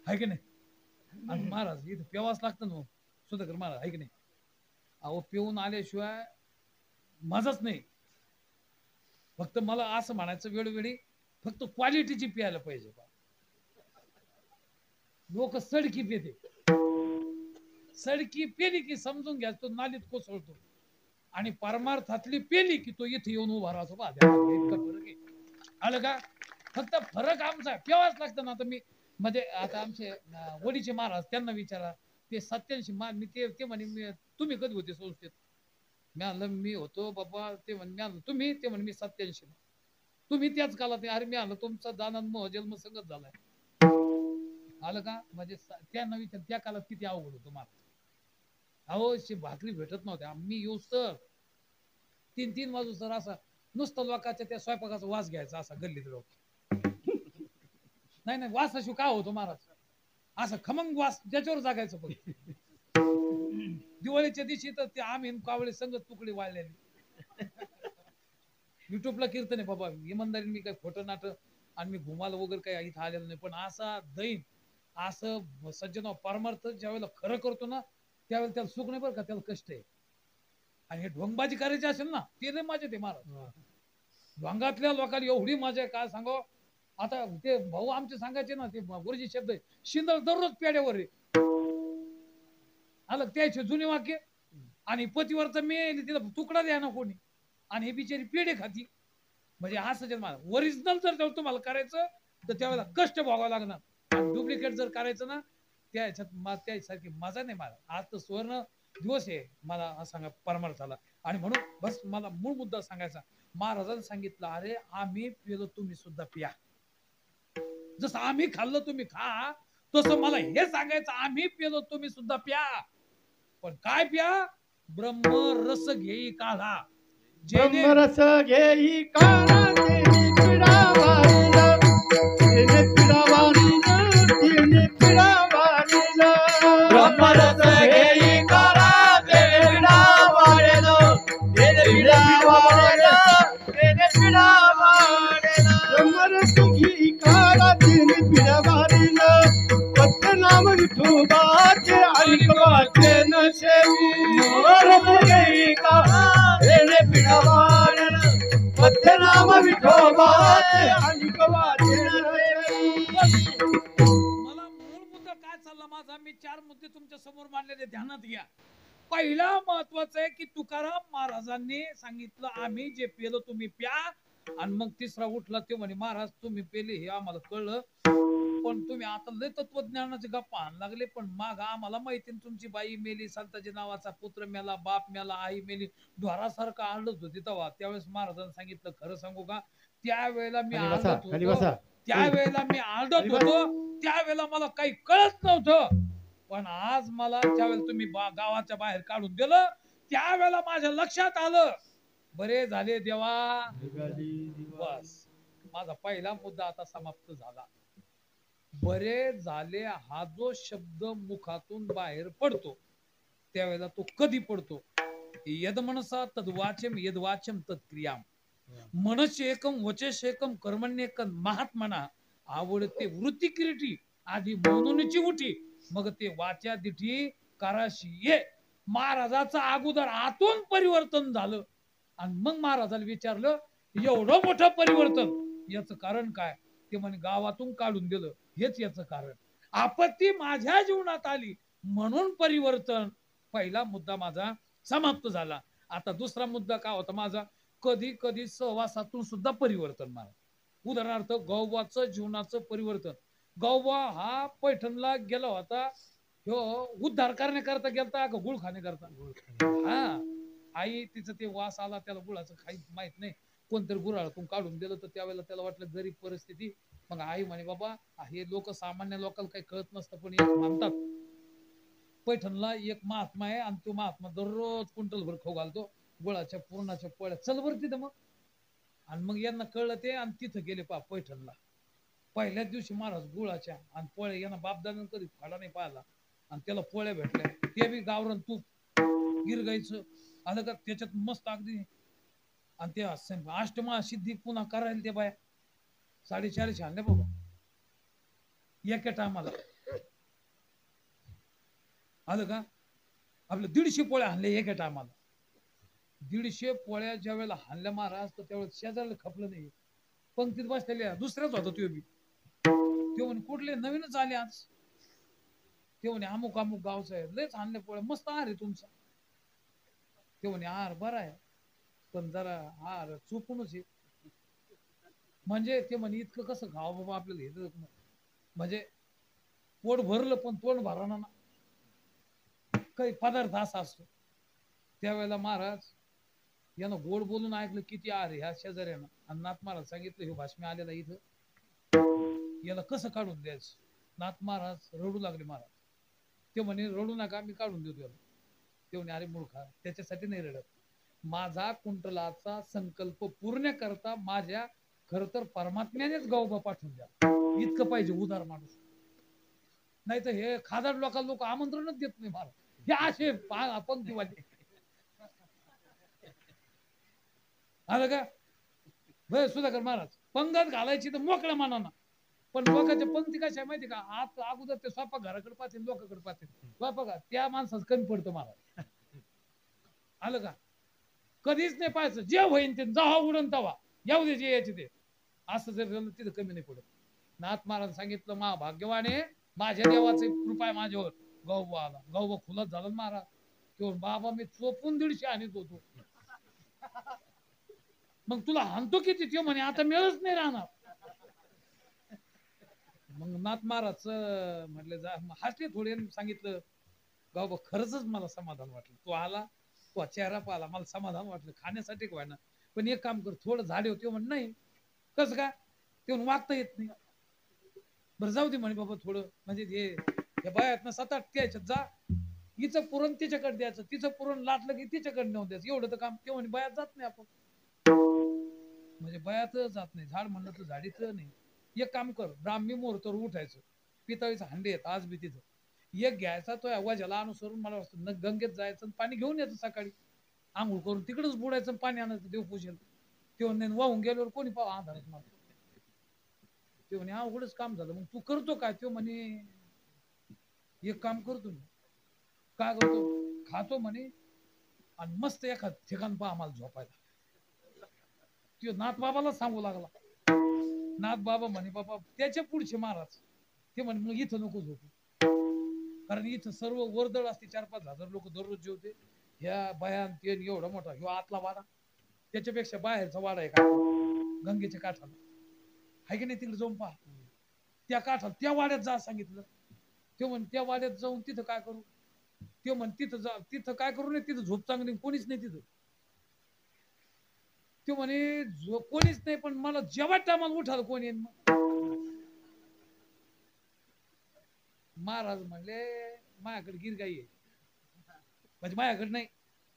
आहे की नाही? आणि महाराज इथं पेवाच लागतं ना सुधाकर महाराज, आहे की नाही? अहो पिऊन आल्याशिवाय मजाच नाही. फक्त मला असं म्हणायचं वेळोवेळी, फक्त क्वालिटीची प्यायला पाहिजे. लोक सडकी पिते, सडकी पेली की समजून घ्या तो नालीत कोसळतो, आणि परमार्थातली पेली की तो इथे येऊन उभा राहतो. बा इतका फरक आहे. आलं का? फक्त फरक आमचा पेवाच लागतं ना. आता मी म्हणजे आता आमचे वडीचे महाराज, त्यांना विचारा, ते 87 मी ते म्हणे तुम्ही कधी होते संस्थेत? मी म्हणलं मी होतो बाबा. ते म्हणे मी म्हणलं तुम्ही? ते म्हणे मी 87. तुम्ही त्याच कालात? अरे मी म्हणलं तुमचा दानंद जन्म संगत झालाय. आलं का? म्हणजे त्यांना विचार त्या काळात किती अवघड होतं महाराज. अहो भाकरी भेटत नव्हत्या. मी येऊ तर 3-3 वाजू सर असा नुसतं लोकांच्या त्या स्वयंपाकाचा वास घ्यायचा असा गल्लीत लोक. नाही वासाशिव काय होतो महाराज? असं खमंग वास त्याच्यावर जागायचं. फक्त दिवाळीच्या दिवशी तर ते आम्ही कावळे संगत तुकडे वाळलेले. युट्यूबला कीर्तन आहे बाबा, इमानदारीने मी काय खोटं नाटक आणि मी घुमाला वगैरे काही इथं आलेलं नाही. पण असा दैन असं सज्जन परमार्थ ज्या वेळेला खरं करतो ना, त्यावेळेला त्याला सुख नाही बरं का, त्याला कष्ट आहे. आणि हे ढोंगबाजी करायची असेल ना, ते लय मजा ते महाराज. ढोंगातल्या लोकांना एवढी मजा आहे काय सांगो. आता ते भाऊ आमचे सांगायचे ना, ते गुरुजी शब्द आहे, शिंदळ दररोज पेड्यावर आहे. आलं त्याचे जुने वाक्य. आणि पतीवरचा मेल तिला तुकडा द्या ना कोणी, आणि हे बिचारी पेढे खाती. म्हणजे असं मला ओरिजिनल जर तुम्हाला करायचं तर त्यावेळेला कष्ट भोगावं लागणार. डुप्लिकेट जर करायचं ना, त्यासारखी मजा नाही मला. आज तर सुवर्ण दिवस आहे मला सांगा परमार्थाला. आणि म्हणून बस मला मूळ मुद्दा सांगायचा, महाराजांनी सांगितलं, अरे आम्ही पिलो तुम्ही सुद्धा पिया. जसं आम्ही खाल्लं तुम्ही खा, तसं मला हे सांगायचं, आम्ही पिलो तुम्ही सुद्धा प्या. पण काय प्या? ब्रह्म रस घेई काढा. ब्रह्मरस घेई काढा, तेने पिढा वारिल, तेने पिढा वारिल, तेने पिढा वारिल. ब्रह्मरस घेई काढा, तेने पिढा वारिल, तेने पिढा वारिल, तेने पिढा वारिल. ब्रह्मरस घेई काढा, तेने पिढा वारिल, पत्ते नाम विठोबाचे आणि वाचे नसेवी. ब्रह्मरस घेई काढा, तेने पिढा वारिल, पत्ते नाम विठोबाचे आणि वाचे नसेवी. मला मूळ मुद्दा काय चालला माझा, मी 4 मुद्दे तुमच्या समोर मांडलेले ध्यानात घ्या. पहिला महत्वाचा आहे की तुकाराम महाराजांनी सांगितलं, आम्ही जे पेलो तुम्ही प्या. आणि मग तिसरा उठला ते म्हणे, महाराज तुम्ही पेले हे आम्हाला कळलं, पण तुम्ही आता लय तत्वज्ञानाचे गप्पा आण लागले. पण माग आम्हाला माहिती तुमची बाई मेली, संताजी नावाचा पुत्र मेला, बाप मेला, आई मेली, ढोरासारखं आळत होती तेव्हा. त्यावेळेस महाराजांनी सांगितलं, खरं सांगू का, त्यावेळेला मी आळत होतो, त्यावेळेला मी आळत होतो, त्यावेळेला मला काही कळत नव्हतं. पण आज मला ज्यावेळेला तुम्ही गावाच्या बाहेर काढून दिलं, त्यावेळेला माझ्या लक्षात आलं, बरे झाले देवा. बस माझा पहिला मुद्दा आता समाप्त झाला. बरे झाले हा जो शब्द मुखातून बाहेर पडतो, त्यावेळेला तो कधी पडतो? यद मनसा तद वाचम, यद वाचम तद क्रियाम. मनस्य एकम वचेश एकम कर्मण्येकम महात्मना आवडते वृत्ती किरीटी आधी म्हणूनची उठी मग ते वाच्या दिठी कराशी ये. महाराजाचं अगोदर आतून परिवर्तन झालं आणि मग महाराजाला विचारलं एवढं मोठं परिवर्तन याचं कारण काय. ते म्हणे गावातून काढून दिलं हेच याचं कारण. आपत्ती माझ्या जीवनात आली म्हणून परिवर्तन. पहिला मुद्दा माझा समाप्त झाला. आता दुसरा मुद्दा काय होता माझा. कधी कधी सहवासातून सुद्धा परिवर्तन मला. उदाहरणार्थ गौबाचं जीवनाचं परिवर्तन. गौबा हा पैठणला गेला होता ह्यो उद्धार करण्याकरता गेलता का गुळ खाण्याकरता. हा आई तिचं ते वास आला त्याला गुळाचं काही माहित नाही. कोणतरी गुऱ्हाळातून काढून दिलं तर त्यावेळेला त्याला वाटलं गरीब परिस्थिती. मग आई म्हणे बाबा हे लोक सामान्य लोकांना काही कळत नसतं पण एक म्हणतात पैठणला एक महात्मा आहे आणि तो महात्मा दररोज क्विंटलभर खाऊ घालतो गुळाच्या पूर्णाच्या पोळ्या. चल बरं तिथं मग. आणि मग यांना कळलं ते आणि तिथं गेले पा पैठणला. पहिल्याच दिवशी महाराज गुळाच्या आणि पोळ्या यांना बापदादानं कधी फाडा नाही पाहिला आणि त्याला पोळ्या भेटल्या. ते बी गावरण तूप गिरगायचं आलं का त्याच्यात मस्त अगदी. आणि ते अष्टमा सिद्धी पुन्हा करायला ते बाया 450 आणले बाबा एका टायमाला. आलं का आपलं 150 पोळ्या आणले एका टायमाला. 150 पोळ्या ज्या वेळेला हाणल्या महाराज तर त्यावेळेस शेजारला खपलं नाही. पंक्तीत बसलेल्या दुसऱ्याच होता तो बी. ते म्हणे कुठले नवीनच आले आज. ते म्हणे अमुक अमुक गावचं आहे लयच आणले पोळ्या मस्त आहार आहे तुमचा. ते म्हणे आहार बरा आहे पण जरा आहार चुकूनच आहे. म्हणजे ते म्हणे इतकं कसं खावं बाबा आपल्याला हे. म्हणजे पोट भरलं पण तोंड भराना ना. काही पदार्थ असा असतो. त्यावेळेला महाराज यानं गोड बोलून ऐकलं किती आहार ह्या शेजाऱ्यानं. आणि नाथ महाराज सांगितलं हे भाषमी आलेला इथं याला कसं काढून द्यायचं. नाथ महाराज रडू लागले महाराज. ते म्हणे रडू नका मी काढून देतो याला. ते म्हणे अरे मूर्खा त्याच्यासाठी नाही रडत. माझा कुंटलाचा संकल्प पूर्ण करता माझ्या खर तर परमात्म्यानेच गौबा पाठवून द्या इतकं पाहिजे उदार माणूस. नाही तर हे खादाड लोक आमंत्रणच देत नाही महाराज. हे असे पंक्तीवाले आलं का भय सुधाकर महाराज. पंगत घालायची तर मोकळ्या मानानं. पण लोकांच्या पंक्ती कशा माहिती का आत अगोदर ते स्वयंपाक घराकडे पाहतील लोकांकडे पाहतील. स्वयंपाक त्या माणसाच कमी पडतं महाराज. आलं का कधीच नाही पाहायचं जे होईन ते जावा उडून तवा येऊ दे जे यायचे ते. असं जर झालं तिथं कमी नाही पडत. नाथ महाराज सांगितलं मा भाग्यवाने माझ्या देवाचे कृपा आहे माझ्यावर. गौबा आला गौबा खुलत झाला महाराज. तो बाबा मी चोपून 150 आणत होतो. मग तुला हाणतो किती ते म्हणे आता मिळच नाही राहणार. मग नाथ महाराज म्हटले जा हसले थोडे सांगितलं गौबा खरंच मला समाधान वाटलं. तो आला तो चेहरा पाहिला मला समाधान वाटलं खाण्यासाठी व्हायना. पण एक काम कर थोडं झाडे होते म्हण नाही कसं काय ते वागता येत नाही. बरं जाऊ दे म्हणे बाबा थोडं म्हणजे हे बायात 7-8 द्यायच्यात जा. हिचं पुरण तिच्याकडे द्यायचं तिचं पुरण लाटलं की तिच्याकडे नेऊन द्यायचं एवढं तर काम. ते म्हणे बायात जात नाही आपण. म्हणजे बयात जात नाही झाड म्हणलं तर झाडीच नाही. एक काम कर ब्राह्मी मुहूर्तावर उठायचं. पितळीचं हांडे आहेत आज बी तिथं. एक घ्यायचा तो आवाजाला अनुसरून मला वाटतं गंगेत जायचं पाणी घेऊन यायचं सकाळी. आंघोळ करून तिकडच बुडायचं पाणी आणायचं देवपूजेला. ते म्हणे वाहून गेल्यावर कोणी पाव आधारच मारतो. ते म्हणे अवघडच काम झालं मग तू करतो काय. तो म्हणे एक काम करतो मी काय करतो खातो म्हणे आणि मस्त एखाद ठिकाण पहा आम्हाला झोपायला. तो नाथ बाबाला सांगू लागला. नाथ बाबा म्हणे बाबा त्याच्या पुढचे महाराज ते म्हणे मग इथं नको झोपू. कारण इथं सर्व वर्दळ असते 4-5 हजार लोक दररोज जेवते. ह्या बयान ते एवढा मोठा ह्यो आतला वाडा त्याच्यापेक्षा बाहेरचा वाडा आहे का गंगेच्या काठाला आहे की नाही. तिकडे जाऊन पहा त्या काठाला त्या वाड्यात जा सांगितलं. ते म्हण त्या वाड्यात जाऊन तिथं काय करू. ते म्हण तिथं जा तिथं काय करू नये तिथं झोप चांगली कोणीच नाही तिथं. ते म्हणे कोणीच नाही पण मला जेव्हा टायमाला उठाल कोण येईन. महाराज म्हणले माझ्याकडे गिरगाई आहे. म्हणजे माझ्याकडे नाही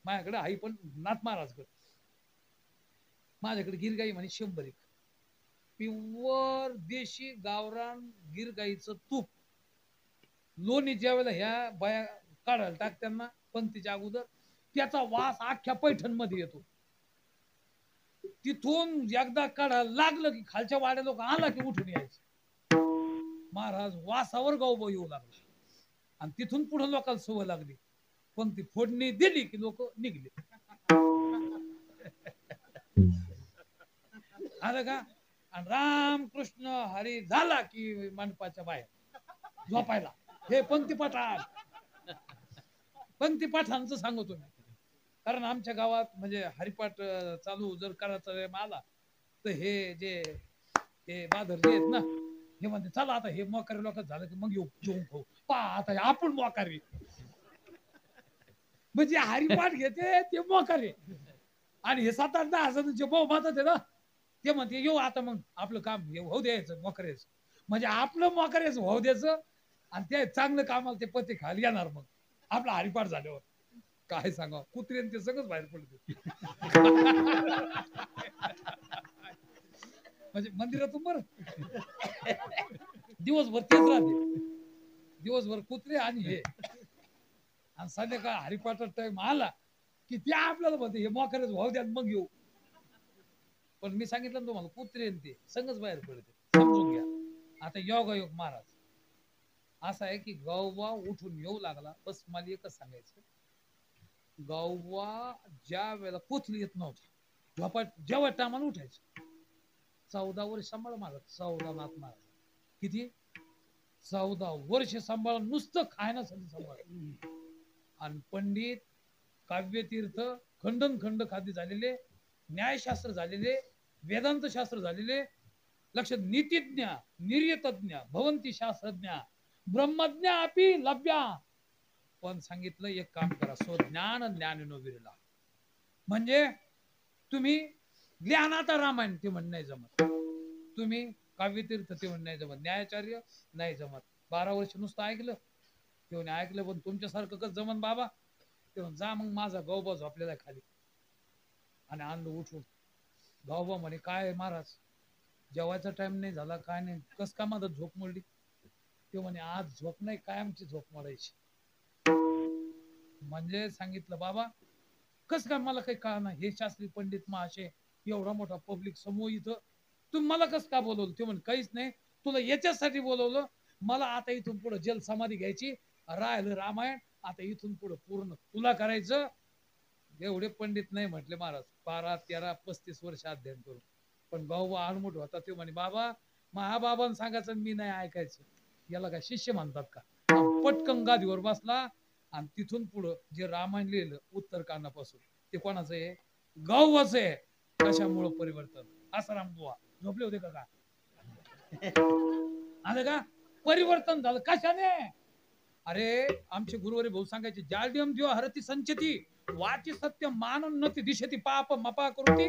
माझ्याकडे आई पण नाथ महाराजकडे. माझ्याकडे गिरगाई म्हणे 100 प्युअर देशी गावरान गिरगाईचं तूप. लोणी ज्या वेळेला ह्या बाया काढायला टाकत्यांना पंक्तीच्या अगोदर त्याचा वास अख्ख्या पैठण मध्ये येतो. तिथून एकदा काढायला लागलं की खालच्या वाड्या लोक आला की उठून यायचं. महाराज वासावर गावबा येऊ लागला आणि तिथून पुढे लोकांना सवय लागली. पण ती फोडणी दिली की लोक निघले. आलं का? आणि रामकृष्ण हरी झाला की मंडपाच्या बाहेर झोपायला. हे पंक्तीपाठांचं सांगतो मी. कारण आमच्या गावात म्हणजे हरिपाठ चालू जर करायचा वेळ आला तर हे जे हे बादर जे आहेत ना, हे म्हणते चला आता हे मोकारी लोक झालं की मग येऊ जेवून खाऊ. पहा आता आपण मोकारी म्हणजे हरिपाठ घेते ते मोकारी आणि हे 7-8-10 जे भाऊ मातात आहे ना ते म्हणते येऊ आता मग आपलं काम होऊ द्यायचं मोकऱ्याचं. म्हणजे आपलं मोकऱ्याचं होऊ द्यायचं आणि ते चांगलं कामाला ते पत्ते खाली येणार. मग आपला हरिपाठ झाल्यावर काय सांगा कुत्रे ते सगळंच बाहेर पडते. म्हणजे मंदिरातून बरं दिवसभर तेच राहते. दिवसभर कुत्रे आणि हे आणि संध्याकाळ हरिपाठात टाइम आला की ते आपल्याला म्हणते हे मोकऱ्याचं होऊ द्या मग येऊ. पण मी सांगितलं ना तुम्हाला कुत्रे ते सगळंच बाहेर पडते. समजून घ्या. आता योगायोग महाराज असा आहे की गावबा उठून येऊ लागला. बस मला एकच सांगायचं, गावबा ज्या वेळेला पोचली येत नव्हता जेव्हा टायमाला उठायचं. 14 वर्ष सांभाळ महाराज. 14 नाथ महाराज किती 14 वर्ष सांभाळ नुसतं खायण्यासाठी सांभाळ. आणि पंडित काव्यतीर्थ खंड खादी झालेले, न्यायशास्त्र झालेले, वेदांत शास्त्र झालेले, लक्षात नीतिज्ञ निर्यतज्ञ भवंती शास्त्रज्ञ ब्रह्मज्ञ अपि लभ्या. पण सांगितलं एक काम करा, स्वज्ञान ज्ञानिनो विरला. म्हणजे तुम्ही ज्ञानाचा रामायण ते म्हणणं नाही जमत, तुम्ही काव्यतीर्थ ते म्हणणं नाही जमत, न्यायाचार्य नाही जमत. 12 वर्ष नुसतं ऐकलं ते ऐकलं पण तुमच्यासारखं कसं जमन बाबा. ते जा मग माझा गौबा झोपलेला खाली आणि आणलं उठून. गौबा म्हणे काय महाराज जेवायचा टाइम नाही झाला काय नाही कस का माझं झोप मोडली. ते म्हणे आज झोप नाही कायमची झोप मोडायची. म्हणजे सांगितलं बाबा कस काय मला काही कळना. हे शास्त्री पंडित महाशय एवढा मोठा पब्लिक समूह इथं तुम्ही मला कस का बोलवलं. ते म्हणे काहीच नाही तुला याच्यासाठी बोलवलं. मला आता इथून पुढे जल समाधी घ्यायची राहिलं रामायण. आता इथून पुढे पूर्ण तुला करायचं. एवढे पंडित नाही म्हटले महाराज 12, 13, 35 वर्ष अध्ययन करून. पण भाऊ आडमुठ होता. ते म्हणे बाबा महाबाबांना सांगायचं मी नाही ऐकायचं. याला काय शिष्य म्हणतात का. पटकन गादीवर बसला आणि तिथून पुढं जे रामायण लिहिलं उत्तर कानापासून ते कोणाचं आहे गौवाचं आहे. कशामुळं परिवर्तन. आसाराम बुवा झोपले होते का आलं का परिवर्तन झालं कशाने. अरे आमचे गुरुवारी भाऊ सांगायचे जाड्यम जो हरती संचती वाची सत्य मानन नती दिशती पाप मपा करुती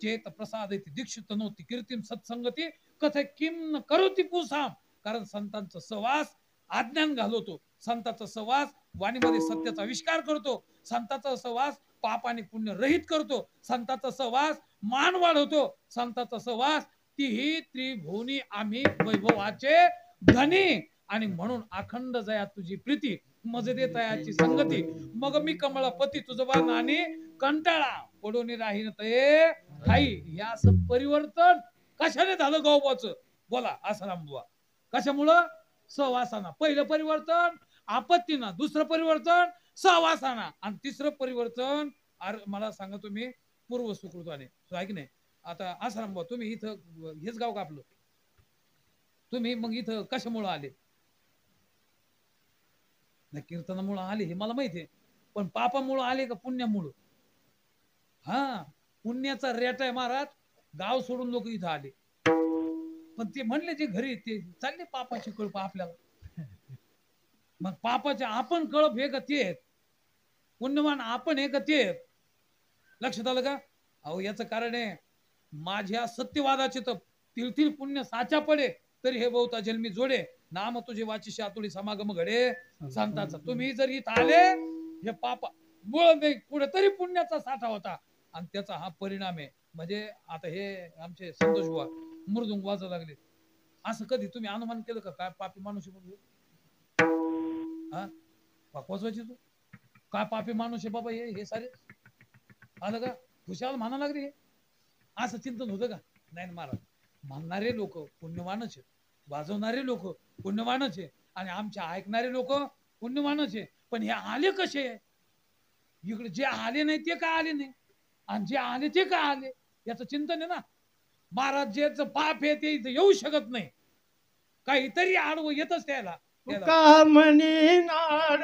चेत प्रसाद दीक्षित नव्हती कीर्तीम सत्संगती कथे किम न करोती पुसाम. कारण संतांचा सहवास अज्ञान घालवतो. संतांचा सहवास वाणीमध्ये सत्याचा आविष्कार करतो. संतांचा सहवास पाप आणि पुण्य रहित करतो. संतांचा सहवास मान वाढवतो. संतांचा सहवास तीही त्रिभुवनी आम्ही वैभवाचे धनी. आणि म्हणून अखंड जया तुझी प्रीती मजदे तयाची संगती मग मी कमळपती तुझबा नानी कंटाळा पडून राहीन ते ठाई. हे असं परिवर्तन कशाने झालं गौबाचं बोला आसाराम बुवा. कशामुळं सहवासाना. पहिलं परिवर्तन आपत्तीनं, दुसरं परिवर्तन सहवासाना आणि तिसरं परिवर्तन मला सांगा तुम्ही पूर्व सुकृताने. आहे की नाही. आता आसाराम बुवा तुम्ही इथं हेच गाव का आपलं. तुम्ही मग इथं कशामुळं आले. कीर्तनामुळे आले हे मला माहिती आहे. पण पापामुळे आले का पुण्यामुळं. हा पुण्याचा रेट आहे महाराज. गाव सोडून लोक इथं आले. पण ते म्हणले जे घरी ते चालले पापाची कळप आपल्याला. मग पापाचे आपण कळप हे का ते आहेत. पुण्यवान आपण हे का ते आहेत. लक्षात आलं का. अहो याचं कारण आहे माझ्या सत्यवादाचे तर तिळतिल पुण्य साचा पडे तरी हे बहुता जन्मी जोडे नाम तुझे वाचिशी आतुडी समागम घडे संतांचा. तुम्ही जर इथं आले हे पापा मुळ नाही कुठेतरी पुण्याचा साठा होता आणि त्याचा हा परिणाम आहे. म्हणजे आता हे आमचे संतोष बुवा मृदुंग वाजू लागले. असं कधी तुम्ही अनुमान केलं का काय पापी माणूस हा वाजवायची तू काय पापी माणूस आहे बाबा हे सारे आलं का. खुशाल म्हणा लागले असं चिंतन होतं का. नाही महाराज म्हणणारे लोक पुण्यवानच आहेत. वाजवणारे लोक पुण्यवानच आहे आणि आमचे ऐकणारे लोक पुण्यवानच आहे. पण हे आले कसे? इकडे जे आले नाही ते का आले नाही आणि जे आले ते का आले याचं चिंतन आहे ना. महाराज ज्याचं पाप आहे ते इथं येऊ शकत नाही. काहीतरी आडवं येतच त्याला. तुका म्हणे नाड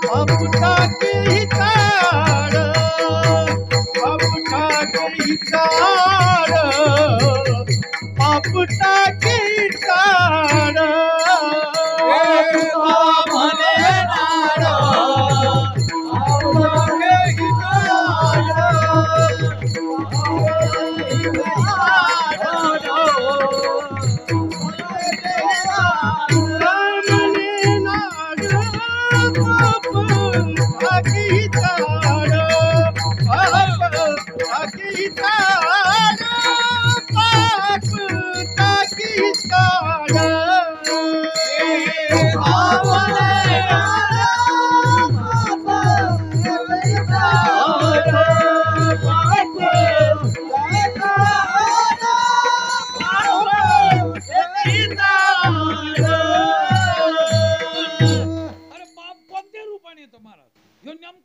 बापुटा केही ताड बापुटा केही ताड बापुटा केही ताड म्हणे नाड बापुटा केही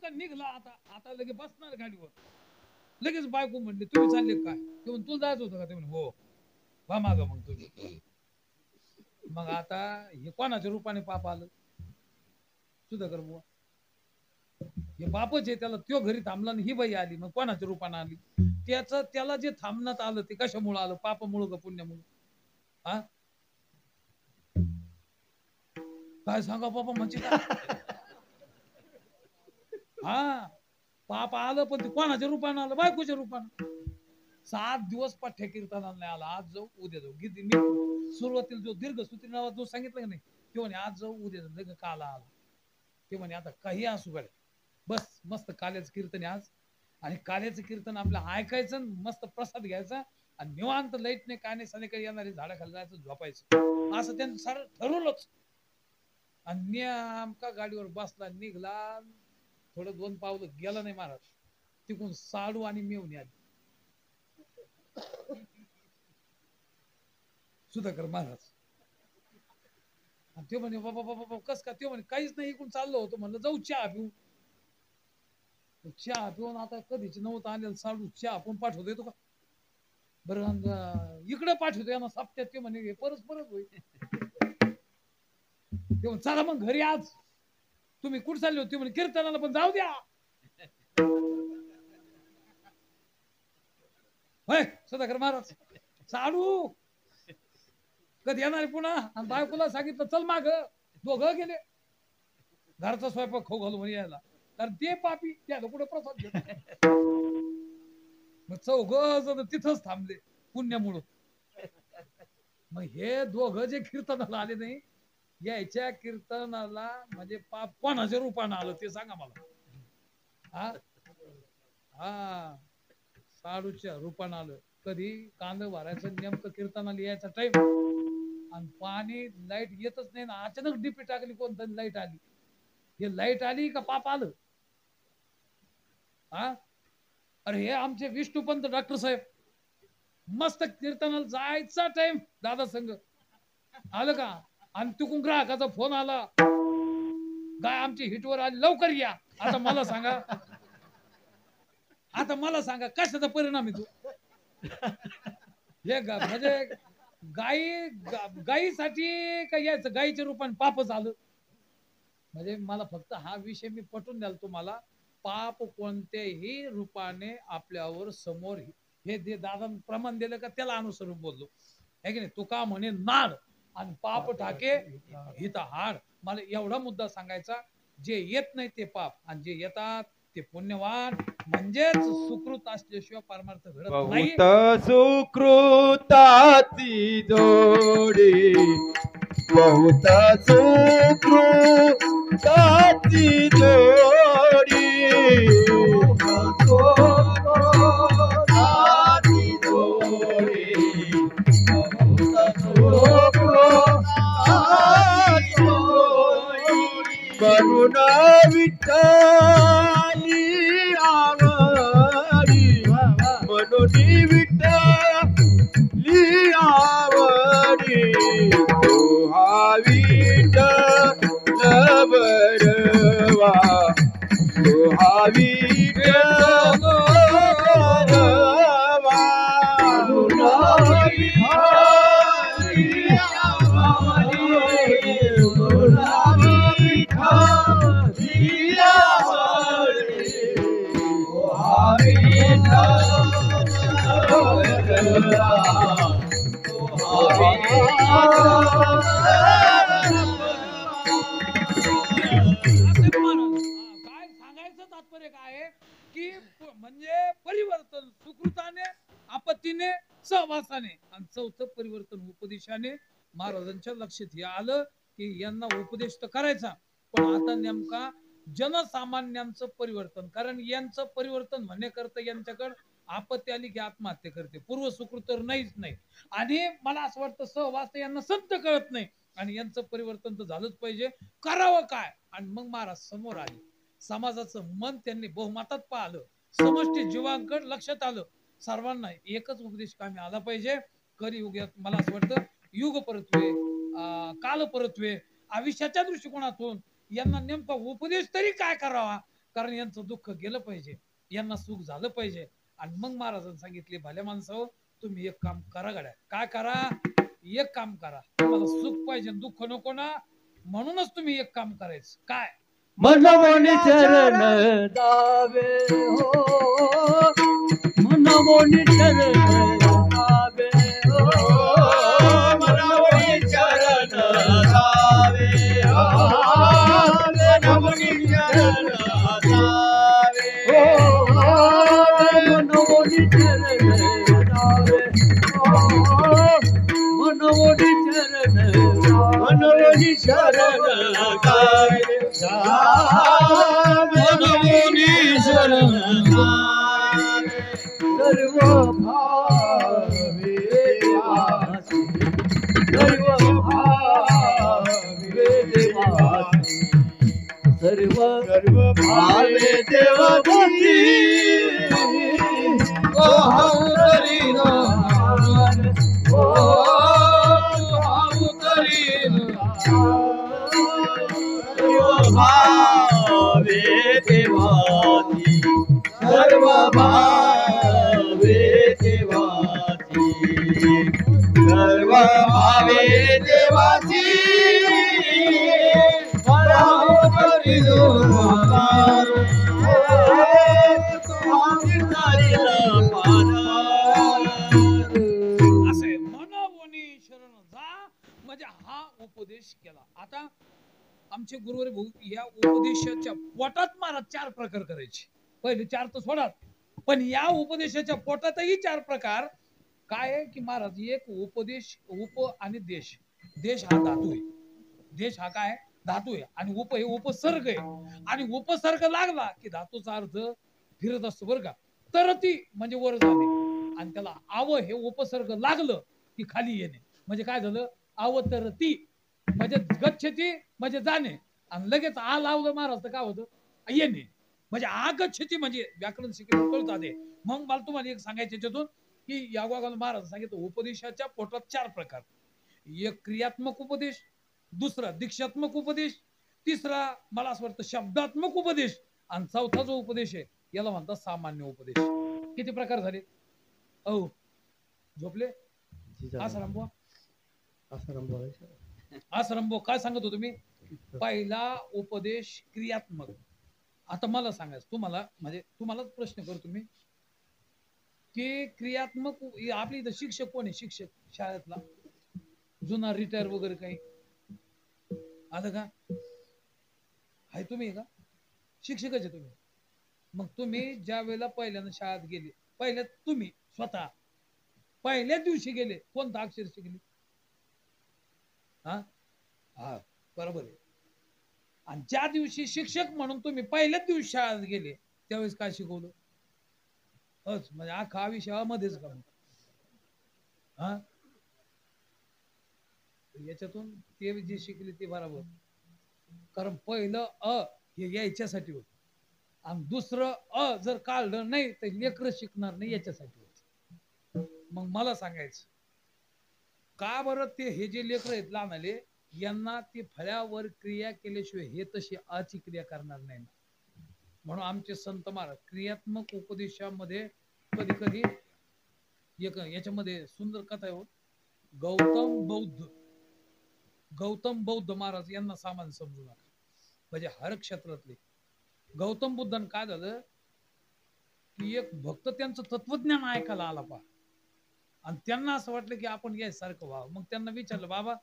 निघला आता लगेच बसणार गाडीवर. लगेच बायको म्हणली तुम्ही चालले काय? ते म्हण तुला जायचं होतं का? ते म्हणे हो. वा माग मग तुम्ही. मग आता हे कोणाच्या रूपाने पाप आलं? सुधाकर बुवा हे बापच आहे. त्याला त्यो घरी थांबला आणि ही बाई आली. मग कोणाच्या रूपाने आली? त्याला जे थांबण्यात आलं ते कशामुळे आलं? पापामुळं का पुण्यामुळं? हा काय सांगा बाबा म्हणजे काय? हा पाप आलं पण ते कोणाच्या रूपानं आलं? बायकोच्या रूपानं. 7 दिवस पाठ्या कीर्तनाला नाही आला. आज जाऊ उद्या जाऊ. गीती मी सुरुवातीला जो दीर्घ सूत्री नावात जो सांगितलं का नाही ते म्हणे आज जाऊ उद्या जाऊ. लगेच काला आला. ते म्हणे आता काही असू गड्या बस मस्त काल्याचं कीर्तन आहे आज आणि काल्याचं कीर्तन आपलं ऐकायचं मस्त प्रसाद घ्यायचा आणि निवांत लाईट नाही काय नाही संध्याकाळी येणारे झाडाखाली जायचं झोपायचं असं त्यांनी सारं ठरवलंच. आणि नेमका गाडीवर बसला निघला. थोडं 2 पावलं गेला नाही महाराज तिकून साडू आणि मेवणी आली. सुधाकर महाराज ते म्हणे बाबा बाबा कस का? ते म्हणे काहीच नाही इकडून चाललो होतो. म्हणलं जाऊ चहा पिऊ. चहा पिऊन आता कधीच नव्हतं आलेलं साडू चहा आपण पाठवतो येतो का? बरं इकडे पाठवतो यांना सप्त्यात. ते म्हणे परत होईल. ते म्हणे चला मग घरी आज. तुम्ही कुठं चालले होते? म्हणे कीर्तनाला. पण जाऊ द्या. होय सुधाकर महाराज साडू कधी येणार पुन्हा? आणि बायकोला सांगितलं चल माग. दोघं गेले. घरचा स्वयंपाक खाऊ घालू म्हणे यायला. कारण ते पापी त्याला कुठे प्रसाद घेत. मग 4 जण तिथंच थांबले पुण्यामुळं. मग हे दोघं जे कीर्तनाला आले नाही यायच्या कीर्तनाला म्हणजे पाप कोणाच्या रूपानं आलं ते सांगा मला. हा साडूच्या रूपानं आलं. कधी कांदा भरायचं नेमकं कीर्तनाला यायचा टाइम आणि पाणी लाईट येतच नाही ना. अचानक डीपी टाकली कोणतरी लाईट आली. हे लाईट आली का पाप आलं? हा अरे हे आमचे विष्णुपंत डॉक्टर साहेब मस्त कीर्तनाला जायचा टाइम दादा संघ आलं का? आणि तिकून ग्राहकाचा फोन आला गाय आमची हिटवर आली लवकर या. आता मला सांगा कशाचा परिणाम आहे तो? हे म्हणजे गायीसाठी काय यायचं गायीच्या रूपाने पापच आलं. म्हणजे मला फक्त हा विषय मी पटवून द्याल तुम्हाला. पाप कोणत्याही रूपाने आपल्यावर समोर हे दादा प्रमाण दिलं का त्याला अनुसरून बोललो है की नाही. तुका म्हणे नाड आणि पाप टाके हिता हाड. मला एवढा मुद्दा सांगायचा. जे येत नाही ते पाप आणि जे येतात ते पुण्यवान म्हणजेच सुकृत असल्याशिवाय परमार्थ घडत नाही. बहुत सुकृताची जोडी बहुत सुकृताची जोडी करुणा विठ्ठली आवडी म्हणून विठ्ठली आवडी काय सांगायचं तात्पर्य काय आहे की म्हणजे परिवर्तन सुकृताने आपत्तीने सहवासाने आणि चौथं परिवर्तन उपदेशाने महाराजांच्या लक्षात हे आलं की यांना उपदेश तर करायचा पण आता नेमका जनसामान्यांचं परिवर्तन कारण यांचं परिवर्तन म्हणण्याकरता यांच्याकडे आपत्ती आली की आत्महत्या करते पूर्व सुकृत तर नाहीच नाही आणि मला असं वाटतं सहवास यांना संत कळत नाही आणि यांचं परिवर्तन तर झालंच पाहिजे करावं काय आणि मग महाराज समोर आले समाजाचं मन त्यांनी बहुमतात पाहिलं समष्टी जीवांकडे लक्षात आलं सर्वांना एकच उपदेश कामी आला पाहिजे कलियुगात मला असं वाटतं युग परत्वे काल परत्वे आयुष्याच्या दृष्टिकोनातून यांना नेमका उपदेश तरी काय करावा कारण यांचं दुःख गेलं पाहिजे यांना सुख झालं पाहिजे आणि मग महाराजांनी सांगितले भल्या माणसावर तुम्ही एक काम करा गड्या काय करा एक काम करा तुम्हाला सुख पाहिजे दुःख नको ना म्हणूनच तुम्ही एक काम करायचं काय मनमोनी चरण दावे हो मनमोनी चरण दावे हो मनमोनी चरण दावे हो मनमोनी चरण दावे हो मनमोनी चरण दावे हो मनमोनी चरण मनमोनी चरण दावे मनमोनी शरण सर्व भावे देवासी सर्व भावे देवासी सर्व भावे देवासी ओ हरी नाम ओ हरी भावे देवाती सर्व भावे देवाती सर्व भावे देवाती असे मनवोनी शरण जा म्हणजे हा उपदेश केला आता आमचे गुरुवारी भाऊ या उपदेशाच्या पोटात महाराज 4 प्रकार करायचे पहिले 4 तर सोडा पण या उपदेशाच्या पोटातही 4 प्रकार काय आहे की महाराज एक उपदेश उप आणि देश देश हा धातू आहे देश हा काय धातू आहे आणि उप हे उपसर्ग आहे आणि उपसर्ग लागला की धातूचा अर्थ फिरत असतो बरं का तर ती म्हणजे वर जाणे आणि त्याला आव हे उपसर्ग लागलं की खाली येणे म्हणजे काय झालं अवतरती म्हणजे गच्छती म्हणजे जाणे आणि लगेच आ लावलं महाराज तर काय होतं येणे म्हणजे आगच्छती म्हणजे व्याकरण शिकलं कळतं ते मग मला तुम्हाला एक सांगायचं याच्यातून की या गोगाला महाराज सांगितलं उपदेशाच्या पोटात 4 प्रकार एक क्रियात्मक उपदेश दुसरा दीक्षात्मक उपदेश तिसरा मला असं वाटतं शब्दात्मक उपदेश आणि चौथा जो उपदेश आहे याला म्हणतात सामान्य उपदेश किती प्रकार झाले औ झोपले आसाराम आसाराम काय सांगत होतो मी पहिला उपदेश क्रियात्मक आता मला सांगायचं तुम्हाला म्हणजे तुम्हालाच प्रश्न करतो मी की क्रियात्मक आपली इथं शिक्षक कोण आहे शिक्षक शाळेतला जुना रिटायर वगैरे काही आलं का आहे तुम्ही का शिक्षकच आहे तुम्ही मग तुम्ही ज्या वेळेला पहिल्यांदा शाळेत गेले पहिल्या तुम्ही स्वतः पहिल्या दिवशी गेले कोणता अक्षर शिकले हा बरोबर आहे आणि ज्या दिवशी शिक्षक म्हणून तुम्ही पहिल्याच दिवशी शाळेत गेले त्यावेळेस काय शिकवलं म्हणजे हा विषय मध्येच का हा याच्यातून ते जे शिकले ते बरोबर कारण पहिलं हे यायच्यासाठी होत आणि दुसरं जर काढलं नाही तर लेकरं शिकणार नाही याच्यासाठी होत मग मला सांगायचं का बरं ते हे जे लेकरं आहेत लहान आले यांना ती फळ्यावर क्रिया केल्याशिवाय हे तशी आची क्रिया करणार नाही म्हणून आमचे संत महाराज क्रियात्मक उपदेशामध्ये कधी कधी याच्यामध्ये सुंदर कथा आहे. गौतम बौद्ध महाराज यांना सामान्य समजू नका, म्हणजे हर क्षेत्रातले. गौतम बुद्धांना काय झालं की एक भक्त त्यांचं तत्वज्ञान ऐकायला आला पहा, आणि त्यांना असं वाटलं की आपण यासारखं व्हावं. मग त्यांना विचारलं, बाबा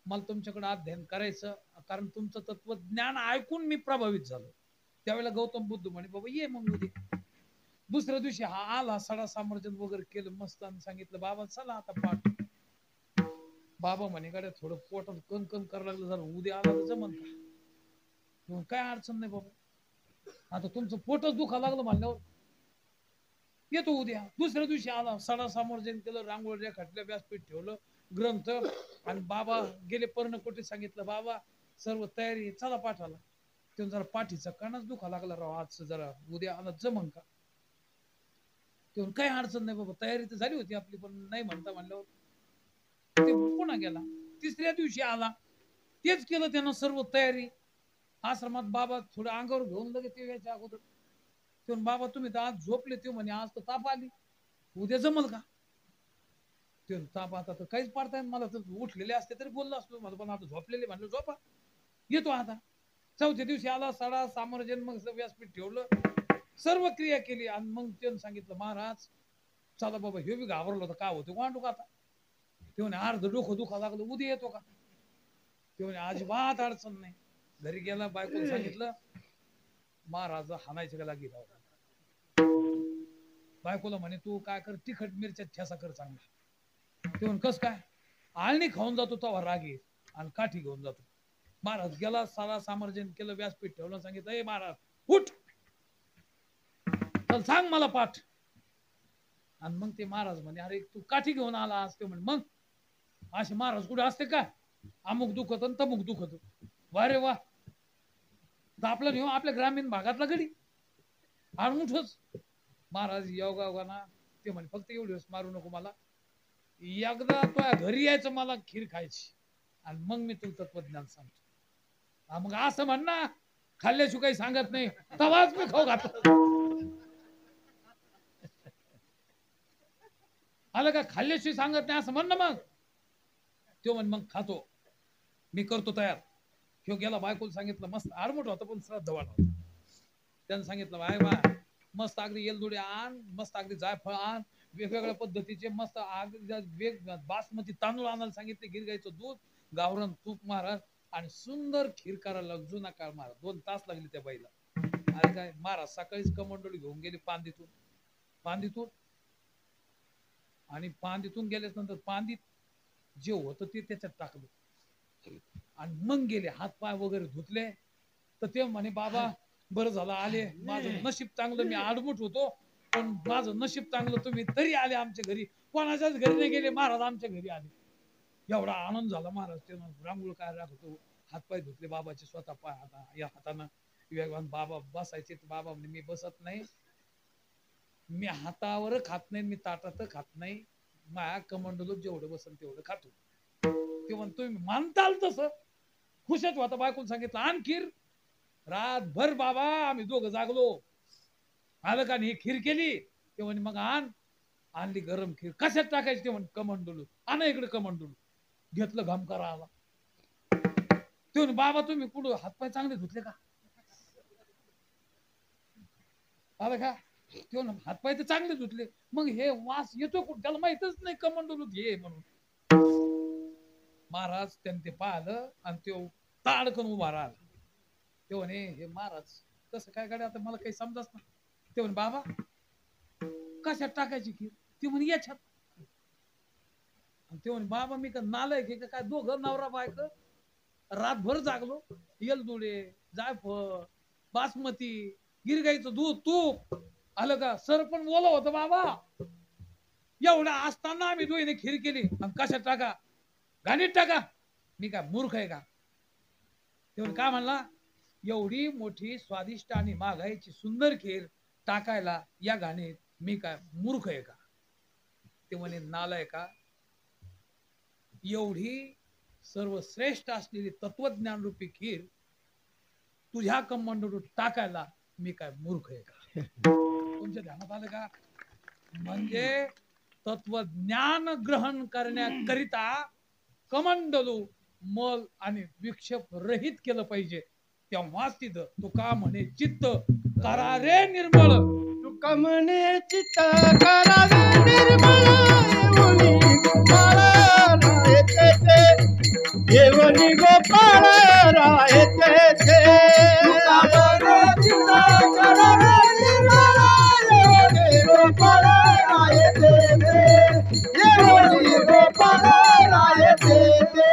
मला तुमच्याकडे अध्ययन करायचं, कारण तुमचं तत्वज्ञान ऐकून मी प्रभावित झालो. त्यावेळेला गौतम बुद्ध म्हणे, बाबा ये मग उद्या. दुसऱ्या दिवशी हा आला, सडा सामर्जन वगैरे केलं मस्त, आणि सांगितलं, बाबा चला आता पाठ. बाबा म्हणे, गाड्या थोडं पोटात कण करायला लागलं, झालं उद्या आला तर जमन का? काय अडचण नाही बाबा, आता तुमचं पोटच दुखा लागलं म्हणल्यावर येतो उद्या. दुसऱ्या दिवशी आला, सडा सामर्जन केलं, रांगोळ्या खटल्या, व्यासपीठ ठेवलं, ग्रंथ, आणि बाबा गेले पर्णकोटी. सांगितलं, बाबा सर्व तयारी, चला पाठाला. तेव्हा जरा पाठीचा कणच दुखा लागला राव, आज जरा उद्या आला जमन का? तेव्हा काही अडचण नाही बाबा, तयारी तर झाली होती आपली, पण नाही म्हणता म्हणल्यावर ते पुन्हा गेला. तिसऱ्या दिवशी आला, तेच केलं त्यानं, सर्व तयारी. आश्रमात बाबा थोडं अंगावर घेऊन लगेच ते यायच्या अगोदर. तेव्हा बाबा तुम्ही तर आज झोपले, ते म्हणे आज तर ताप आली, उद्या जमल का? ते ताप आता तर काहीच पाडता येईल मला, तर उठलेले असते तरी बोललो असतो मला, पण आता झोपलेले म्हणलं झोपा, येतो आता. चौथ्या दिवशी आला, सडा सामर्जन, मग व्यासपीठ ठेवलं, सर्व क्रिया केली, आणि मग त्यानं सांगितलं, महाराज चला बाबा, हे बी घाबरलो होतं, काय होतं वांडू का आता? ते म्हणे अर्ध डोकं दुखा लागलं, उद्या येतो का? ते म्हणे अजिबात अडचण नाही. घरी गेला, बायकोला सांगितलं, महाराज हाणायचे का लागी राव. बायकोला म्हणे, तू काय कर, तिखट मिरच्या ठेसा कर चांगला. ते म्हणे कस काय? आळणी खाऊन जातो तेव्हा रागी, आणि काठी घेऊन जातो. महाराज गेला, सारा सामर्जन केलं, व्यासपीठ ठेवलं, सांगितलं, ए महाराज उठ, चल सांग मला पाठ. आणि मग ते महाराज म्हणे, अरे तू काठी घेऊन आला आज. ते म्हणे, मग असे महाराज कुठे असते का? अमुक दुखत आणि तमुक दुखत. वा रे वा, आपलं नेऊ आपल्या ग्रामीण भागातला गडी आडमुठच. महाराज योगाना ते म्हणे, फक्त एवढी वेळेस मारू नको मला, एकदा तो घरी यायचं, मला खीर खायची, आणि मग मी तुला तत्वज्ञान सांगतो. मग असं म्हण ना, खाल्ल्याशिवाय काही सांगत नाही, तवाच मी खाऊ घातलं. आलं का? खाल्ल्याशिवाय सांगत नाही असं म्हण ना. मग तो म्हण, मग खातो, मी करतो तयार. ह्यो गेला, बायकोला सांगितलं, मस्त आडमुठ होता पण श्रद्धावान होता. त्यानं सांगितलं, बाय बा मस्त अगदी येलदुडे आण, मस्त अगदी जायफळ आण, वेगवेगळ्या पद्धतीचे मस्त बासमती तांदूळ आणायला सांगितले, गिर गाईचं दूध, गावरान तूप महाराज, आणि सुंदर खीर करायला. जुना काळ महाराज, 2 तास लागले त्या बाईला. अरे काय महाराज सकाळीच कमंडोळी घेऊन गेले पांदीतून, आणि पांदीतून गेल्याच नंतर पांदीत जे होतं ते त्याच्यात टाकलं, आणि मग गेले, हात पाय वगैरे धुतले. तर ते म्हणे, बाबा बरं झालं आले, माझं नशीब चांगलं, मी आडमुठ होतो, पण माझं नशीब चांगलं, तुम्ही तरी आले आमच्या घरी. कोणाच्याच घरी नाही गेले, महाराज आमच्या घरी आले. एवढा आनंद झाला महाराज. ते रांगोळ काय राखतो, हातपाय धुतले बाबाचे स्वतः, पाय हाता या हातानं. वेगवान बाबा बसायचे, बाबा म्हणजे मी बसत नाही, मी हातावर खात नाही, मी ताटात खात नाही, माया कमंडलो जेवढं बसन तेवढं खातो. ते म्हणतो मानताल तसं खुशच होता. बायकोला सांगितलं, आण खीर. रातभर बाबा आम्ही दोघं जागलो. आलं का नाही, खीर केली. ते म्हणे, मग आणली गरम खीर, कशात टाकायची? ते म्हणे कमंडलू, आणा इकडे कमंडलू. घेतलं, घमकारा आला. ते म्हणे, बाबा तुम्ही कुठं हातपाय चांगले धुतले का? आलं का? ते म्हणे, हातपाय तर चांगले धुतले, मग हे वास येतो कुठं? त्याला माहितच नाही कमंडलू घे म्हणून. महाराज त्यांनी ते पाहिलं, आणि तो ताडकन उभा राहिला. ते म्हणे, हे महाराज कसं काय गाडी, आता मला काही समजाच ना. ते म्हणे, बाबा कशात टाकायची खीर? ती म्हणे, याच्यात. ते म्हणे, बाबा मी का नालायक आहे का काय? दोघं नवरा बायको रातभर जागलो, येलदुडे, जायफळ, बासमती, गिरगाईचं दूध, तूप. आलं का? सर पण बोला होतं बाबा. एवढा असताना आम्ही दोघीने खीर केली, आणि कशात टाका? घाणीत टाका. मी काय मूर्ख आहे का? तेव्हा काय म्हणला, एवढी मोठी स्वादिष्ट आणि मागायची सुंदर खीर टाकायला या घाणीत मी काय मूर्ख आहे का? ते म्हणे, नालाय का, एवढी सर्वश्रेष्ठ असलेली तत्वज्ञान रूपी खीर तुझ्या कमंडलूत टाकायला मी काय मूर्ख आहे का? तुमच्या ध्यानात आलं का? म्हणजे तत्वज्ञान ग्रहण करण्याकरिता कमंडलू मल आणि विक्षेप रहित केलं पाहिजे. तेव्हाच तिथं तुका म्हणे चित्त करा रे निर्मळ. तुका म्हणे चित्त करावे निर्मळ येऊनी गोपाळ राहे ते येऊनी गोपाळ राहे ते तुका म्हणे चित्त करावे निर्मळ येऊनी गोपाळ राहे ते येऊनी गोपाळ राहे ते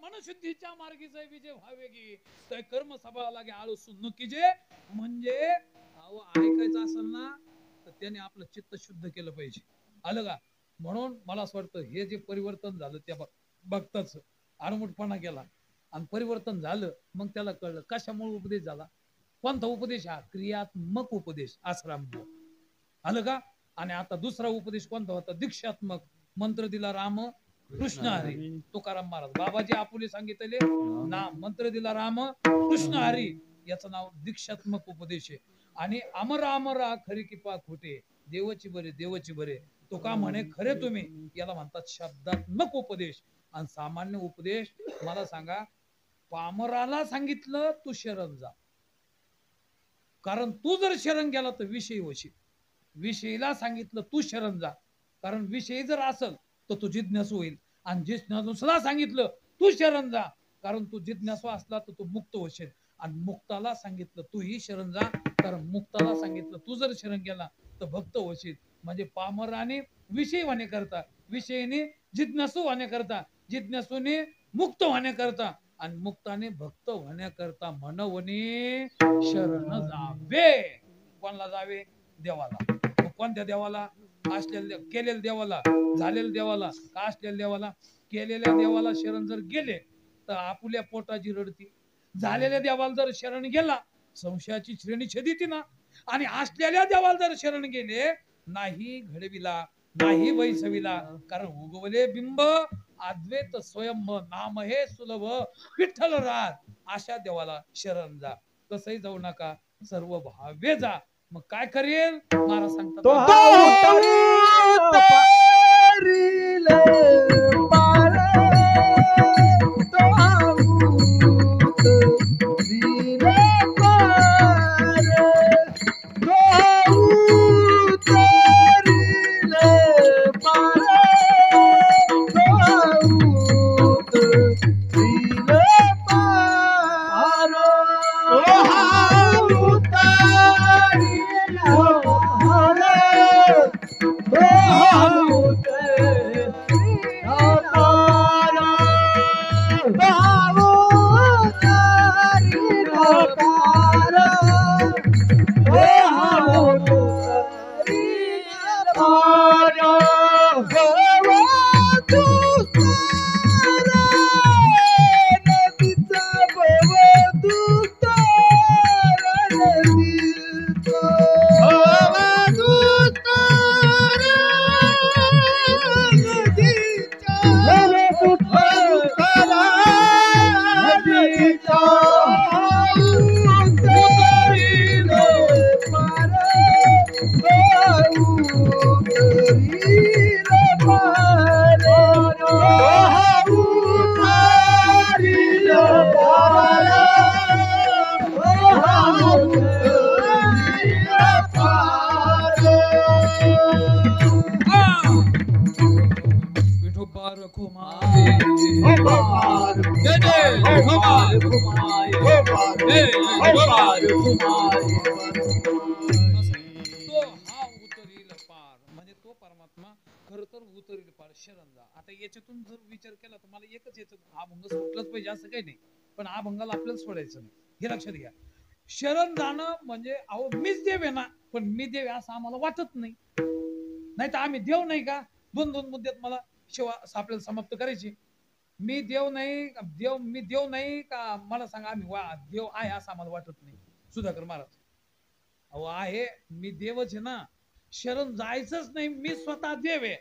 मनशुद्धीच्या मार्गीचा विजय व्हावे की तर कर्म सभा लागे आळसून नुकी जे म्हणजे ऐकायचं असेल ना तर त्याने आपलं चित्त शुद्ध केलं पाहिजे. आलं का? म्हणून मला असं वाटतं हे जे परिवर्तन झालं त्या बघताच आडमुठपणा केला आणि परिवर्तन झालं. मग त्याला कळलं कशामुळे उपदेश झाला. कोणता उपदेश? हा क्रियात्मक उपदेश आश्रम. आलं का? आणि आता दुसरा उपदेश कोणता होता? दीक्षात्मक. मंत्र दिला राम कृष्ण हरी. तुकाराम महाराज बाबाजी आपुले सांगितले नाम मंत्र दिला राम कृष्ण हरी याचं नाव दीक्षात्मक उपदेश आहे. आणि अमर अमरा खरी किपा खोटे देवाची बरे देवाची बरे तुका म्हणे खरे तुम्ही याला म्हणतात शब्दात्मक उपदेश. आणि सामान्य उपदेश मला सांगा पामराला सांगितलं तू शरण जा, कारण तू जर शरण गेला तर विषयी होशील. विषयीला सांगितलं तू शरण जा, कारण विषयी जर असेल तर तू जिज्ञासू होईल. आणि जिज्ञासूला सांगितलं तू शरण जा, कारण तू जिज्ञासू असला तर तू मुक्त होशील. आणि मुक्ताला सांगितलं तू ही शरण जा, कारण मुक्ताला सांगितलं तू जर शरण गेला तर भक्त होशील. म्हणजे पामराने विषयी होण्याकरता, विषयीने जिज्ञासू होण्याकरता, जिज्ञासूने मुक्त होण्याकरता आणि मुक्ताने भक्त होण्याकरता म्हणवणे शरण जावे. कोणाला जावे? देवाला. कोणत्या देवाला? असलेल्या केलेल्या देवाला, झालेल्या देवाला का असलेल्या देवाला? केलेल्या देवाला शरण जर गेले तर आपुल्या पोटाची रडती. झालेल्या देवाला जर शरण गेला संशयाची श्रेणी छेदिती ना. आणि असलेल्या देवाला जर शरण गेले नाही घडविला नाही बैसविला, कारण उगवले बिंब अद्वैत स्वयंभ नाम हे सुलभ विठ्ठल राज. अशा देवाला शरण जा. कसंही जाऊ नका, सर्व भावे जा. मग काय करेल महाराज सांगतात याच्यातून जर विचार केला तर मला एकच येतं, अभंग सुटलंच पाहिजे असं काही नाही, पण अभंगाला आपल्याला सोडायचं नाही हे लक्षात घ्या. शरण जाणं म्हणजे अहो मीच देव आहे ना, पण मी देव आहे असं आम्हाला वाटत नाही. नाही तर आम्ही देव नाही का? दोन दोन मुद्द्यात मला शिवा आपल्याला समाप्त करायची. मी देव नाही, मी देव नाही का? मला सांगा आम्ही देव आहे असं आम्हाला वाटत नाही. सुधाकर महाराज अहो आहे, मी देवच आहे ना. शरण जायचंच नाही, मी स्वतः देव आहे.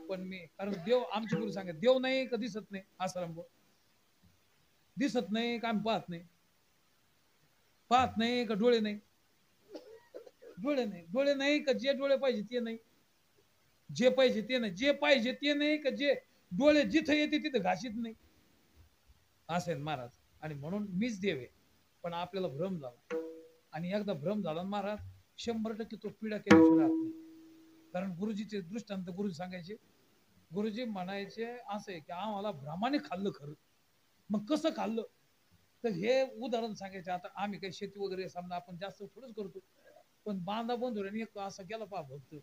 पण मी कारण देव आमचे गुरु सांगत देव नाही का दिसत नाही. आसाराम दिसत नाही का आम्ही पाहत नाही. पाहत नाही का डोळे नाही? डोळे नाही, डोळे नाही का जे डोळे पाहिजे ते नाही? जे पाहिजे ते नाही, जे पाहिजे ते नाही का जे डोळे जिथं येते तिथं घाशीत नाही? असे आहेत महाराज. आणि म्हणून मीच देव आहे. पण आपल्याला भ्रम झाला, आणि एकदा भ्रम झाला ना महाराज, 100% तो पिढा केल्याशिवाय राहत नाही. कारण गुरुजीचे दृष्टांत गुरुजी सांगायचे, गुरुजी म्हणायचे असं आहे की आम्हाला भ्रमाने खाल्लं खरं. मग कसं खाल्लं? तर हे उदाहरण सांगायचे. आता आम्ही काही शेती वगैरे समजा आपण जास्त थोडंच करतो, पण बांधा बंधुराने एक असा गेला पहा भक्त,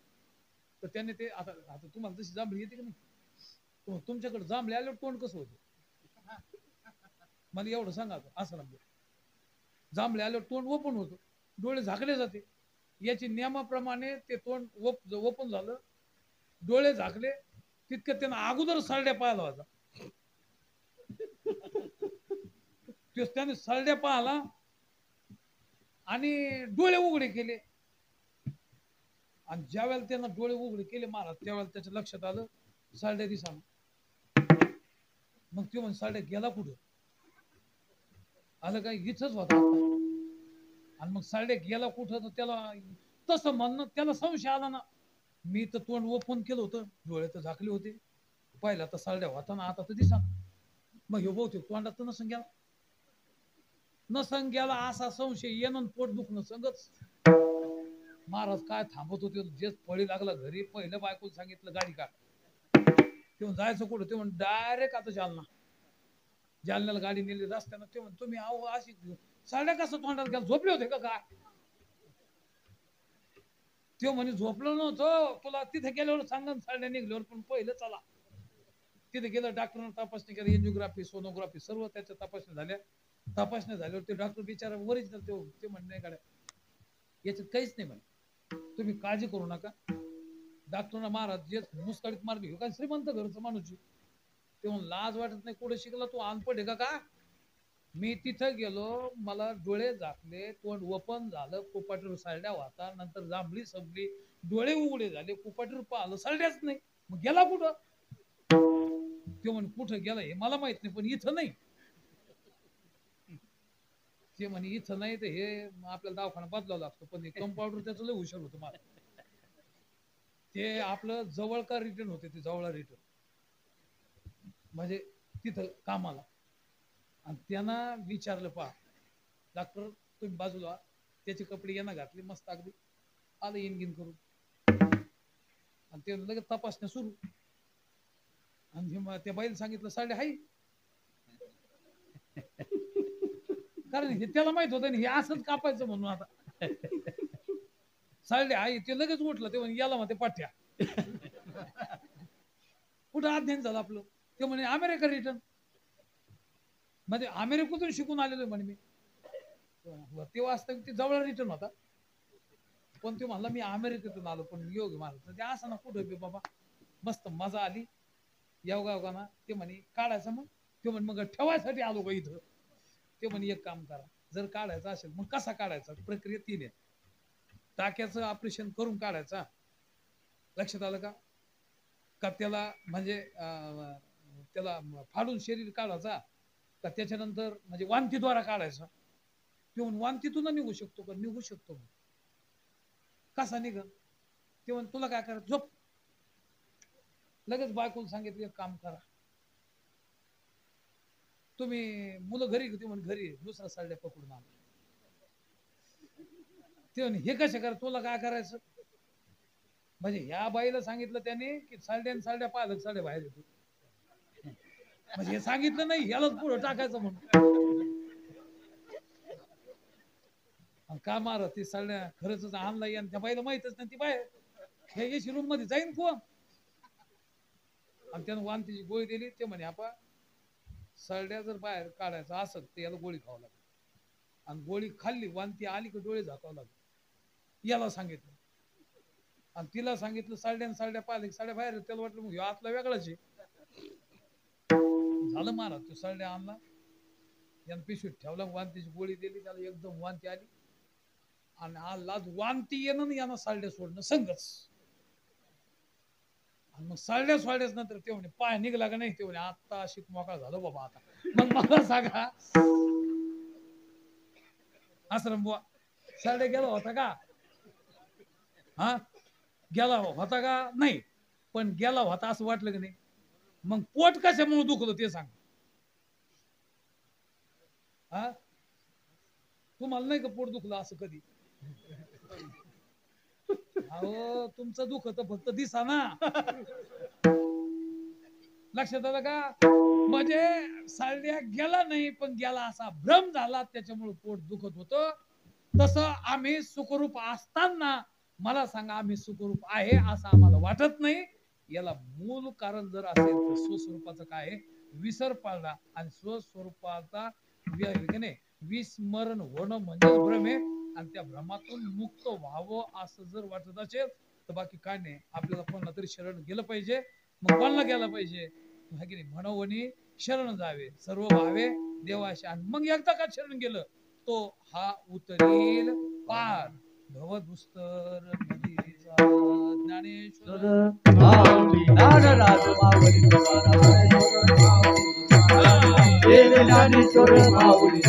तर त्याने ते आता आता तुम्हाला जशी जांभळी येते की नाही, तुमच्याकडे जांभळे आल्यावर तोंड कसं होतं? मला एवढं सांगा आता, असं ना, जांभळे आल्यावर तोंड ओपन होतं, डोळे झाकले जाते. याची नियमाप्रमाणे ते तोंड ओपन झालं, डोळे झाकले, तितकं त्यानं अगोदर सरड्या पाहायला होता. त्याने सरड्या पाहिला आणि डोळे उघडे केले. आणि ज्या वेळेला त्यानं डोळे उघडे केले महाराज, त्यावेळेला त्याच्या लक्षात आलं सरड्या दिसाना. मग तो म्हण सरड्या गेला कुठं? आलं काय, इथंच होता. आणि मग सरड्या गेला कुठं? तर त्याला तसं म्हणणं, त्याला संशय आला ना, मी तर तोंड ओपन केलं होतं, डोळे तर झाकले होते, पहिला तर सरड्या होता ना, आता तर दिसा. मग हे बहुतेक तोंडात तर नसन गेला, नसन गेला असा संशय येणं, पोट दुखणं संगच. महाराज काय थांबत होते, जे पळी लागला घरी, पहिलं बायकोला सांगितलं गाडी काढ. तेव्हा जायचं कुठं? ते म्हण डायरेक्ट आता जालना. जालन्याला गाडी नेली रस्त्यानं. ते म्हण तुम्ही आहो अशी साड्या कसं तोंडात घ्या, झोपले होते का काय? तो म्हणे झोपलो नव्हतो, तुला तिथे गेल्यावर सांगा साड्या निघल्यावर, पण पहिलं चला. तिथे गेलं, डॉक्टरने तपासणी केली, एन्जिओग्राफी, सोनोग्राफी, सर्व त्याच्या तपासणी झाल्या. तपासणी झाल्यावर ते डॉक्टर बिचारा ओरिजिनल ते म्हणणे गाड्या याच्यात काहीच नाही म्हणे, तुम्ही काळजी करू नका. डॉक्टरना महाराज जे मुस्काडीत मारली, काय श्रीमंत घरचं माणूस, ते म्हणून लाज वाटत नाही, कुठे शिकला तू, अनपढ आहे का? मी तिथं गेलो, मला डोळे झाकले, तोंड ओपन झालं, कुपाटीवर सरड्या होता, नंतर जांभळी संपली, डोळे उघडे झाले, कुपाटीवर पाहिलं सरड्याच नाही. मग गेला कुठं? ते म्हणे कुठं गेला हे मला माहित नाही, पण इथं नाही. ते म्हणे इथं नाही, तर हे आपल्याला दवाखाना बदलावा लागतो. पण कंपाऊंडर त्याचं लय हुशार होतं मला. ते आपलं जवळ का रिटर्न होते, ते जवळ रिटर्न म्हणजे तिथं कामाला. आणि त्यांना विचारलं, पहा डॉक्टर तुम्ही बाजूला, त्याचे कपडे यांना घातले मस्त, अगदी आलं इनगिन करून, आणि ते लगेच तपासण्या सुरू. आणि त्या बाईला सांगितलं साड्या हाय, कारण हे त्याला माहित होतं हे असंच कापायचं म्हणून. आता साड्या हाय, ते लगेच उठलं, ते म्हणे याला म्हणते पाठ्या. कुठं अध्ययन झालं आपलं? ते म्हणे अमेरिका रिटर्न. म्हणजे अमेरिकेतून शिकून आलेलो म्हणे मी. ते वास्तविक ते जवळ रिटर्न होता, पण ते म्हणला मी अमेरिकेतून आलो. पण योग मला ते असं ना कुठं बी बाबा, मस्त मजा आली योगा ना. ते म्हणे काढायचं, मग ते म्हणे मग ठेवायसाठी आलो का इथं? ते म्हणे एक काम करा, जर काढायचा असेल मग कसा काढायचा, प्रक्रिया 3 आहे. टाक्याचं ऑपरेशन करून काढायचा, लक्षात आलं का? का त्याला म्हणजे त्याला फाडून शरीर काढायचा, का त्याच्यानंतर म्हणजे वांतीद्वारा काढायचा? ते म्हणून वांतीतून निघू शकतो का? निघू शकतो. कसा निघ? ते म्हण तुला काय करा, झोप. लगेच बायकोला सांगितलं एक काम करा, तुम्ही मुलं घरी, ते म्हण घरी, दुसरा साड्या पकडून आला. ते म्हणे हे कसे करा, तुला काय करायचं? म्हणजे ह्या बाईला सांगितलं त्याने की साड्या पाहिलं, साड्या बाहेर येतो. म्हणजे हे सांगितलं नाही, ह्यालाच पुढं टाकायचं म्हणून. का मार ती साड्या खरंच आणला, आणि त्या बाईला माहितच नाही ती बाहेर, हे येशी रूम मध्ये जाईन कोण? आणि त्यानं वांतीची गोळी दिली. ते म्हणे आपा सरड्या जर बाहेर काढायचं असत तर याला गोळी खावं लागेल, आणि गोळी खाल्ली, वांती आली की डोळे झाकावं लागेल, याला सांगितलं. आणि तिला सांगितलं साड्या पाहिले, साड्या बाहेर. त्याला वाटलं मग आतला वेगळाच आहे. झालं महाराज, तो साड्या आणला, यानं पिशवीत ठेवला, वांतीची गोळी दिली त्याला, एकदम वांती आली. आणि आला वांती येणं यानं साड्या सोडणं संगच. आणि मग साड्याच नंतर ते म्हणे पाय निघला का नाही? ते म्हणे आता शिक मोकळा झालो बाबा आता. मग मला सांगा, आश्रम बुवा साडे गेला होता का? हा गेला होता का? नाही, पण गेला होता असं वाटलं की नाही? मग पोट कशामुळे दुखलं ते सांग. हा तुम्हाला नाही का पोट दुखलं असं कधी? अहो तुमचं दुखत फक्त दिसा ना. लक्षात आलं का? म्हणजे साड्या गेला नाही, पण गेला असा भ्रम झाला, त्याच्यामुळे पोट दुखत होतं. तसं आम्ही सुखरूप असताना मला सांगा आम्ही सुखरूप आहे असं आम्हाला वाटत नाही. याला मूल कारण जर असेल तर स्वस्वरूपाचं काय आहे? विसर पाळला आणि स्वस्वरूपाचा विस्मरण होणं म्हणजे भ्रम आहे. आणि त्या भ्रमातून मुक्त व्हावं असं जर वाटत असेल तर बाकी काय नाही. आपल्याला कोणाला तरी शरण गेलं पाहिजे. मग कोणाला गेलं पाहिजे? म्हणवणी शरण जावे, सर्व भावे देवाशी. आणि मग एकदा का शरण गेलं तो हा उतरील पार. भवदुस्तर नदीचा ज्ञानेश्वर ज्ञानराज माऊली ज्ञानेश्वर माऊली